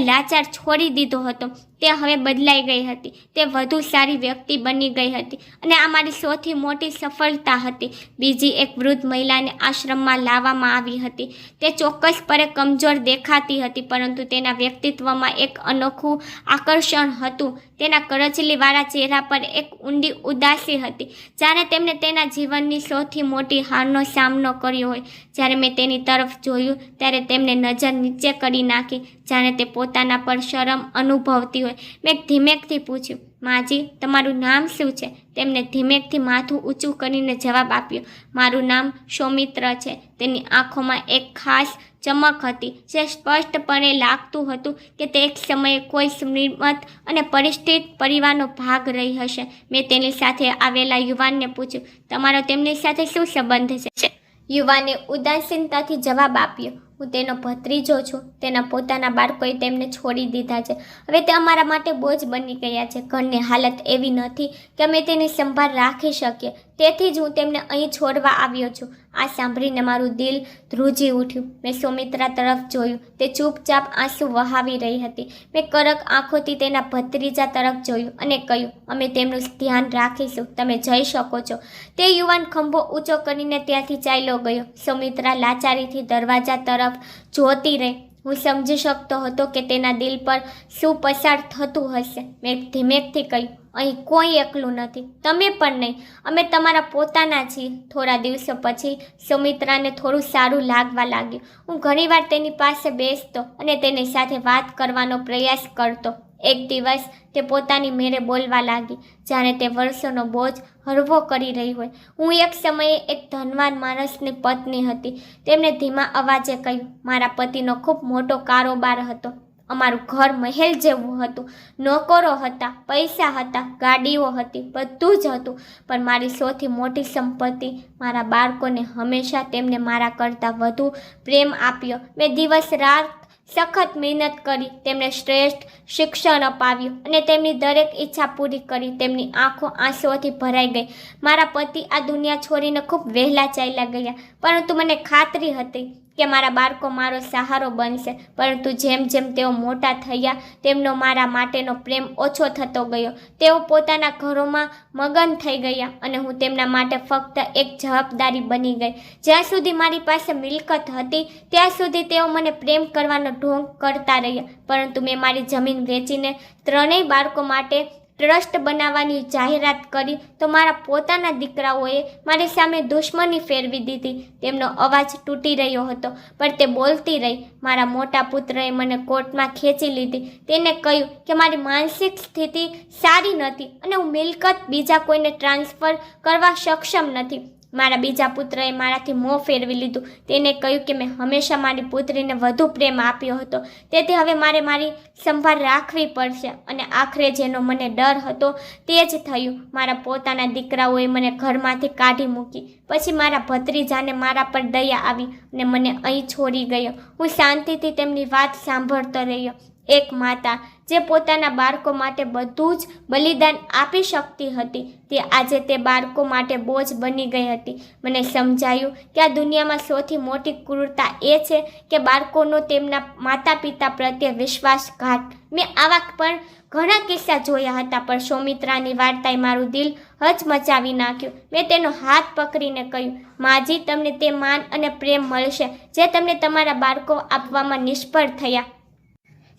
લાચાર છોડી દીધો હતો. તે હવે બદલાઈ ગઈ હતી. તે વધુ સારી વ્યક્તિ બની ગઈ હતી અને આ મારી સૌથી મોટી સફળતા હતી. બીજી એક વૃદ્ધ મહિલાને આશ્રમમાં લાવવામાં આવી હતી. તે ચોક્કસપણે કમજોર દેખાતી હતી, પરંતુ તેના વ્યક્તિત્વમાં એક અનોખું આકર્ષણ હતું. તેના કરચલીવાળા ચહેરા પર એક ઊંડી ઉદાસી હતી, જાણે તેમણે તેના જીવનની સૌથી મોટી હારનો સામનો કર્યો હોય. જ્યારે મેં તેની તરફ જોયું ત્યારે તેમને નજર નીચે કરી નાખી, જાણે તે પોતાના પર શરમ અનુભવતી હોય. મેં ધીમેકથી પૂછ્યું, માજી, તમારું નામ શું છે? તેમને ધીમેકથી માથું ઊંચું કરીને જવાબ આપ્યો, મારું નામ સૌમિત્ર છે. તેની આંખોમાં એક ખાસ ચમક હતી, જે સ્પષ્ટપણે લાગતું હતું કે તે એક સમયે કોઈ શ્રીમંત અને પરિસ્થિત પરિવારનો ભાગ રહી હશે. મેં તેની સાથે આવેલા યુવાનને પૂછ્યું, તમારો તેમની સાથે શું સંબંધ છે? યુવાને ઉદાસીનતાથી જવાબ આપ્યો, હું તેનો ભત્રીજો છું. તેના પોતાના બાળકોએ તેમને છોડી દીધા છે. હવે તે અમારા માટે બોજ બની ગયા છે. ઘરની હાલત એવી નથી કે અમે તેની સંભાળ રાખી શકીએ, તેથી જ હું તેમને અહીં છોડવા આવ્યો છું. આ સાંભળીને મારું દિલ ધ્રુજી ઉઠ્યું. મેં સૌમિત્રા તરફ જોયું. તે ચૂપચાપ આંસુ વહાવી રહી હતી. મેં કડક આંખોથી તેના ભત્રીજા તરફ જોયું અને કહ્યું, અમે તેમનું ધ્યાન રાખીશું, તમે જઈ શકો છો. તે યુવાન ખંભો ઊંચો કરીને ત્યાંથી ચાલ્યો ગયો. સૌમિત્રા લાચારીથી દરવાજા તરફ જોતી રહી. હું સમજી શકતો હતો કે તેના દિલ પર શું પસાર થતું હશે. મેં ધીમેકથી કહ્યું, અહીં કોઈ એકલું નથી, તમે પણ નહીં, અમે તમારા પોતાના છીએ. થોડા દિવસો પછી સૌમિત્રાને થોડું સારું લાગવા લાગ્યું. હું ઘણીવાર તેની પાસે બેસતો અને તેની સાથે વાત કરવાનો પ્રયાસ કરતો. એક દિવસ તે પોતાની મેળે બોલવા લાગી, જાણે તે વર્ષોનો બોજ હળવો કરી રહી હોય. હું એક સમયે એક ધનવાન માણસની પત્ની હતી. તેમણે ધીમા અવાજે કહ્યું, મારા પતિનો ખૂબ મોટો કારોબાર હતો. અમારું ઘર મહેલ જેવું હતું. નોકરો હતા, પૈસા હતા, ગાડીઓ હતી, બધું જ હતું. પણ મારી સૌથી મોટી સંપત્તિ મારા બાળકોને હંમેશા તેમને મારા કરતાં વધુ પ્રેમ આપ્યો. મેં દિવસ રાત સખત મહેનત કરી, તેમને શ્રેષ્ઠ શિક્ષણ અપાવ્યું અને તેમની દરેક ઈચ્છા પૂરી કરી. તેમની આંખો આંસુઓથી ભરાઈ ગઈ. મારા પતિ આ દુનિયા છોડીને ખૂબ વહેલા ચાલ્યા ગયા, પરંતુ મને ખાતરી હતી કે મારા બાળકો મારો સહારો બનશે. પરંતુ જેમ જેમ તેઓ મોટા થયા, તેમનો મારા માટેનો પ્રેમ ઓછો થતો ગયો. તેઓ પોતાના ઘરોમાં મગન થઈ ગયા અને હું તેમના માટે ફક્ત એક જવાબદારી બની ગઈ. જ્યાં સુધી મારી પાસે મિલકત હતી ત્યાં સુધી તેઓ મને પ્રેમ કરવાનો ઢોંગ કરતા રહ્યા. પરંતુ મેં મારી જમીન વેચીને ત્રણેય બાળકો માટે ટ્રસ્ટ બનાવવાની જાહેરાત કરી તો મારા પોતાના દીકરાઓએ મારી સામે દુશ્મની ફેરવી દીધી. તેમનો અવાજ તૂટી રહ્યો હતો, પણ તે બોલતી રહી. મારા મોટા પુત્રએ મને કોર્ટમાં ખેંચી લીધી. તેને કહ્યું કે મારી માનસિક સ્થિતિ સારી નથી અને હું મિલકત બીજા કોઈને ટ્રાન્સફર કરવા સક્ષમ નથી. મારા બીજા પુત્રએ મારાથી મોં ફેરવી લીધું. તેને કહ્યું કે મેં હંમેશા મારી પુત્રીને વધુ પ્રેમ આપ્યો હતો, તેથી હવે મારે મારી સંભાળ રાખવી પડશે. અને આખરે જેનો મને ડર હતો તે જ થયું. મારા પોતાના દીકરાઓએ મને ઘરમાંથી કાઢી મૂકી. પછી મારા ભત્રીજાને મારા પર દયા આવી અને મને અહીં છોડી ગયો. હું શાંતિથી તેમની વાત સાંભળતો રહ્યો. એક માતા જે પોતાના બાળકો માટે બધું જ બલિદાન આપી શકતી હતી, તે આજે તે બાળકો માટે બોજ બની ગઈ હતી. મને સમજાયું કે આ દુનિયામાં સૌથી મોટી ક્રૂરતા એ છે કે બાળકોનો તેમના માતા પિતા પ્રત્યે વિશ્વાસઘાત. મેં આવા પણ ઘણા કિસ્સા જોયા હતા, પણ સૌમિત્રાની વાર્તાએ મારું દિલ હચમચાવી નાખ્યું. મેં તેનો હાથ પકડીને કહ્યું, માજી, તમને તે માન અને પ્રેમ મળશે જે તમને તમારા બાળકો આપવામાં નિષ્ફળ થયા.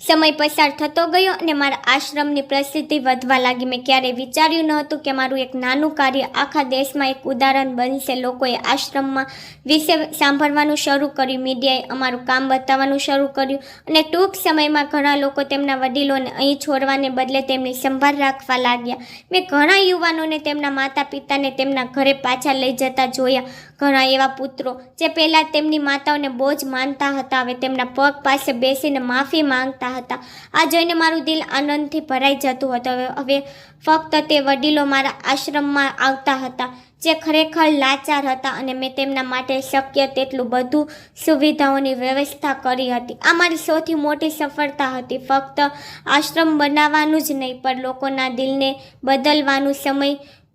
સમય પસાર થતો ગયો અને મારા આશ્રમની પ્રસિદ્ધિ વધવા લાગી. મેં ક્યારેય વિચાર્યું ન હતું કે મારું એક નાનું કાર્ય આખા દેશમાં એક ઉદાહરણ બનશે. લોકોએ આશ્રમમાં વિશે સાંભળવાનું શરૂ કર્યું, મીડિયાએ અમારું કામ બતાવવાનું શરૂ કર્યું અને ટૂંક સમયમાં ઘણા લોકો તેમના વડીલોને અહીં છોડવાને બદલે તેમની સંભાળ રાખવા લાગ્યા. મેં ઘણા યુવાનોને તેમના માતા પિતાને તેમના ઘરે પાછા લઈ જતા જોયા. ઘણા એવા પુત્રો જે પહેલાં તેમની માતાઓને બોજ માનતા હતા, હવે તેમના પગ પાસે બેસીને માફી માંગતા હતા. આ જોઈને મારું દિલ આનંદથી ભરાઈ જતું હતું. હવે ફક્ત તે વડીલો મારા આશ્રમમાં આવતા હતા જે ખરેખર લાચાર હતા અને મેં તેમના માટે શક્ય તેટલું બધું સુવિધાઓની વ્યવસ્થા કરી હતી. આ મારી સૌથી મોટી સફળતા હતી. ફક્ત આશ્રમ બનાવવાનું જ નહીં, પણ લોકોના દિલને બદલવાનું. સમય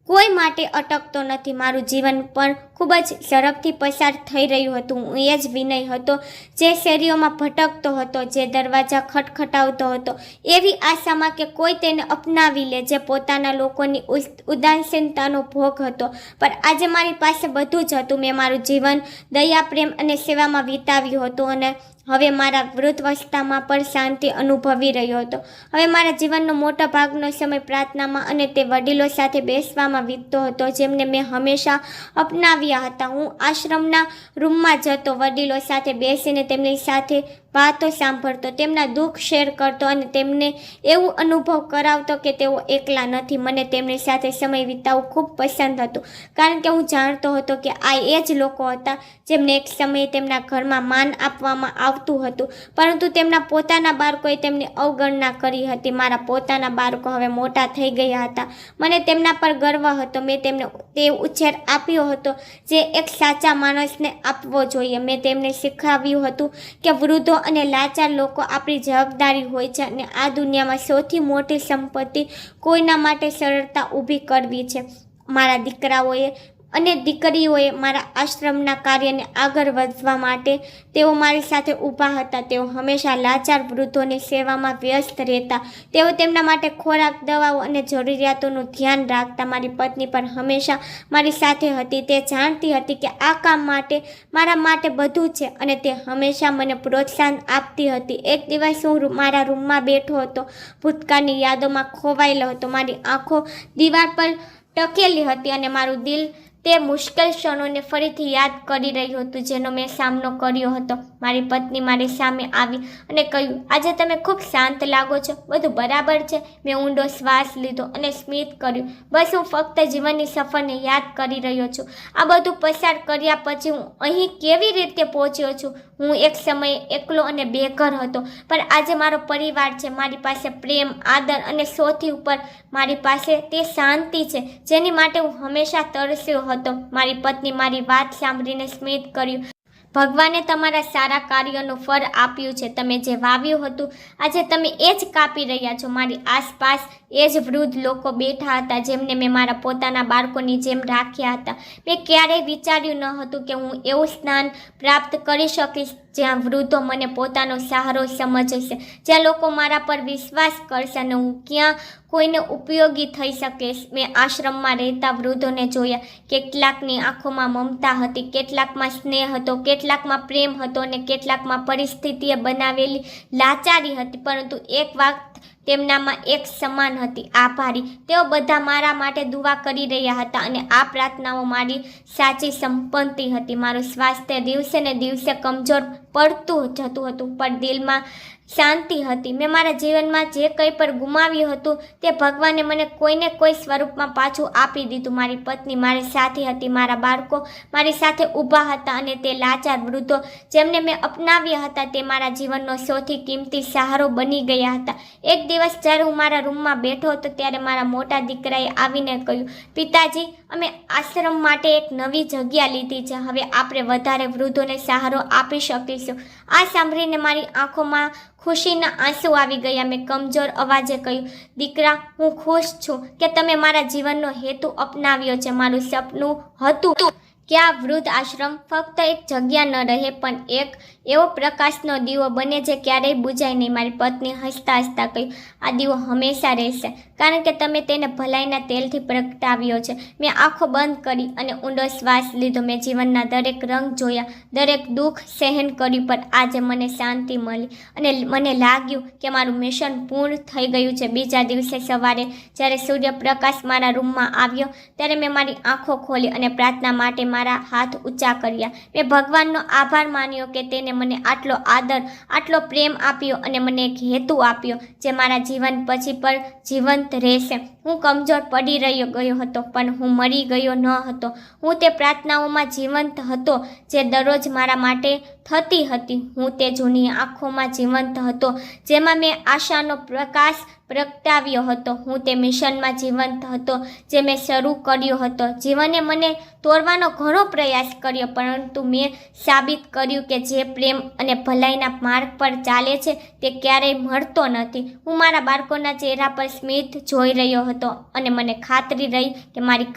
કોઈ માટે અટકતો નથી. મારું જીવન પણ ખૂબ જ ઝડપથી પસાર થઈ રહ્યું હતું. હું એ જ વિનય હતો જે શેરીઓમાં ભટકતો હતો, જે દરવાજા ખટખટાવતો હતો એવી આશામાં કે કોઈ તેને અપનાવી લે, જે પોતાના લોકોની ઉદાસીનતાનો ભોગ હતો. પણ આજે મારી પાસે બધું જ હતું. મેં મારું જીવન દયા, પ્રેમ અને સેવામાં વિતાવ્યું હતું અને હવે મારા વૃદ્ધાવસ્થામાં પણ શાંતિ અનુભવી રહ્યો હતો. હવે મારા જીવનનો મોટા ભાગનો સમય પ્રાર્થનામાં અને તે વડીલો સાથે બેસવામાં વીતતો હતો જેમને મેં હંમેશા અપનાવ્યા હતા. હું આશ્રમના રૂમમાં જતો, વડીલો સાથે બેસીને તેમની સાથે વાતો સાંભળતો, તેમના દુઃખ શેર કરતો અને તેમને એવું અનુભવ કરાવતો કે તેઓ એકલા નથી. મને તેમની સાથે સમય વિતાવવું ખૂબ પસંદ હતું, કારણ કે હું જાણતો હતો કે આ એ જ લોકો હતા જેમને એક સમયે તેમના ઘરમાં માન આપવામાં આવતું હતું, પરંતુ તેમના પોતાના બાળકોએ તેમની અવગણના કરી હતી. મારા પોતાના બાળકો હવે મોટા થઈ ગયા હતા. મને તેમના પર ગર્વ હતો. મેં તેમને તે ઉછેર આપ્યો હતો જે એક સાચા માણસને આપવો જોઈએ. મેં તેમને શીખવ્યું હતું કે વૃદ્ધો અને લાચાર લોકો આપણી જવાબદારી હોય છે અને આ દુનિયામાં સૌથી મોટી સંપત્તિ કોઈના માટે સરળતા ઊભી કરવી છે. મારા દીકરાઓએ અને દીકરીઓએ મારા આશ્રમના કાર્યને આગળ વધવા માટે તેઓ મારી સાથે ઊભા હતા. તેઓ હંમેશા લાચાર વૃદ્ધોની સેવામાં વ્યસ્ત રહેતા. તેઓ તેમના માટે ખોરાક, દવાઓ અને જરૂરિયાતોનું ધ્યાન રાખતા. મારી પત્ની પણ હંમેશા મારી સાથે હતી. તે જાણતી હતી કે આ કામ માટે મારા માટે બધું છે અને તે હંમેશા મને પ્રોત્સાહન આપતી હતી. એક દિવસ હું મારા રૂમમાં બેઠો હતો, ભૂતકાળની યાદોમાં ખોવાયેલો હતો. મારી આંખો દીવાલ પર ટકેલી હતી અને મારું દિલ તે મુશ્કેલ ક્ષણોને ફરીથી યાદ કરી રહ્યું હતું જેનો મેં સામનો કર્યો હતો. મારી પત્ની મારી સામે આવી અને કહ્યું, આજે તમે ખૂબ શાંત લાગો છો, બધું બરાબર છે? મેં ઊંડો શ્વાસ લીધો અને સ્મિત કર્યું. બસ, હું ફક્ત જીવનની સફરને યાદ કરી રહ્યો છું. આ બધું પસાર કર્યા પછી હું અહીં કેવી રીતે પહોંચ્યો છું? હું એક સમયે એકલો અને બેઘર હતો, પણ આજે મારો પરિવાર છે. મારી પાસે પ્રેમ, આદર અને સૌથી ઉપર મારી પાસે તે શાંતિ છે જેની માટે હું હંમેશા તરસ્યો હતો. મારી પત્ની મારી વાત સાંભળીને સ્મિત કર્યું. ભગવાને તમારા સારા કાર્યોનું ફળ આપ્યું છે. તમે જે વાવ્યું હતું આજે તમે એ જ કાપી રહ્યા છો. મારી આસપાસ એ જ વૃદ્ધ લોકો બેઠા હતા જેમને મેં મારા પોતાના બાળકોની જેમ રાખ્યા હતા. મેં ક્યારેય વિચાર્યું ન હતું કે હું એવું સ્થાન પ્રાપ્ત કરી શકીશ જ્યાં વૃદ્ધો મને પોતાનો સહારો સમજશે, જ્યાં લોકો મારા પર વિશ્વાસ કરશે અને હું ક્યાં કોઈને ઉપયોગી થઈ શકીશ. મેં આશ્રમમાં રહેતા વૃદ્ધોને જોયા. કેટલાકની આંખોમાં મમતા હતી, કેટલાકમાં સ્નેહ હતો, કેટલાકમાં પ્રેમ હતો અને કેટલાકમાં પરિસ્થિતિએ બનાવેલી લાચારી હતી. પરંતુ એક વાત તેમનામાં એક સમાન હતી, આભારી. તેઓ બધા મારા માટે દુઆ કરી રહ્યા હતા અને આ પ્રાર્થનાઓ મારી સાચી સંપત્તિ હતી. મારું સ્વાસ્થ્ય દિવસે ને દિવસે કમજોર પડતું જતું હતું, પણ દિલમાં શાંતિ હતી. મેં મારા જીવનમાં જે કંઈ પણ ગુમાવ્યું હતું તે ભગવાને મને કોઈને કોઈ સ્વરૂપમાં પાછું આપી દીધું. મારી પત્ની મારી સાથે હતી, મારા બાળકો મારી સાથે ઊભા હતા અને તે લાચાર વૃદ્ધો જેમને મેં અપનાવ્યા હતા તે મારા જીવનનો સૌથી કિંમતી સહારો બની ગયા હતા. એક દિવસ જ્યારે હું મારા રૂમમાં બેઠો હતો ત્યારે મારા મોટા દીકરાએ આવીને કહ્યું, પિતાજી, અમે આશ્રમ માટે એક નવી જગ્યા લીધી છે. હવે આપણે વધારે વૃદ્ધોને સહારો આપી શકીશું. આ સાંભળીને મારી આંખોમાં ખુશીના આંસુ આવી ગયા. મેં કમજોર અવાજે કહ્યું, દીકરા, હું ખુશ છું કે તમે મારા જીવનનો હેતુ અપનાવ્યો છે. મારું સપનું હતું કે આ વૃદ્ધ આશ્રમ ફક્ત એક જગ્યા ન રહે પણ એક એવો પ્રકાશનો દીવો બને જે ક્યારેય બુજાય નહીં. મારી પત્ની હસતા હસતા કહ્યું, આ દીવો હંમેશા રહેશે કારણ કે તમે તેને ભલાઈના તેલથી પ્રગટાવ્યો છે. મેં આંખો બંધ કરી અને ઊંડો શ્વાસ લીધો. મેં જીવનના દરેક રંગ જોયા, દરેક દુઃખ સહન કર્યું, પણ આજે મને શાંતિ મળી અને મને લાગ્યું કે મારું મિશન પૂર્ણ થઈ ગયું છે. બીજા દિવસે સવારે જ્યારે સૂર્યપ્રકાશ મારા રૂમમાં આવ્યો ત્યારે મેં મારી આંખો ખોલી અને પ્રાર્થના માટે મારા હાથ ઊંચા કર્યા. મેં ભગવાનનો આભાર માન્યો કે તેને મને આટલો આદર, આટલો પ્રેમ આપ્યો અને મને એક હેતુ આપ્યો જે મારા જીવન પછી પર જીવંત રહેશે. હું કમજોર પડી ગયો હતો પણ હું મરી ગયો ન હતો. હું તે પ્રાર્થનાઓમાં જીવંત હતો જે દરરોજ મારા માટે થતી હતી. હું તે જૂની આંખોમાં જીવંત હતો જેમાં મેં આશાનો પ્રકાશ પ્રગટાવ્યો હતો. હું તે મિશનમાં જીવંત હતો જે મેં શરૂ કર્યો હતો. જીવને મને તોડવાનો ઘણો પ્રયાસ કર્યો પરંતુ મેં સાબિત કર્યું કે જે પ્રેમ અને ભલાઈના માર્ગ પર ચાલે છે તે ક્યારેય મળતો નથી. હું મારા બાળકોના ચહેરા પર સ્મિત જોઈ રહ્યો હતો અને મને ખાતરી રહી કે મારી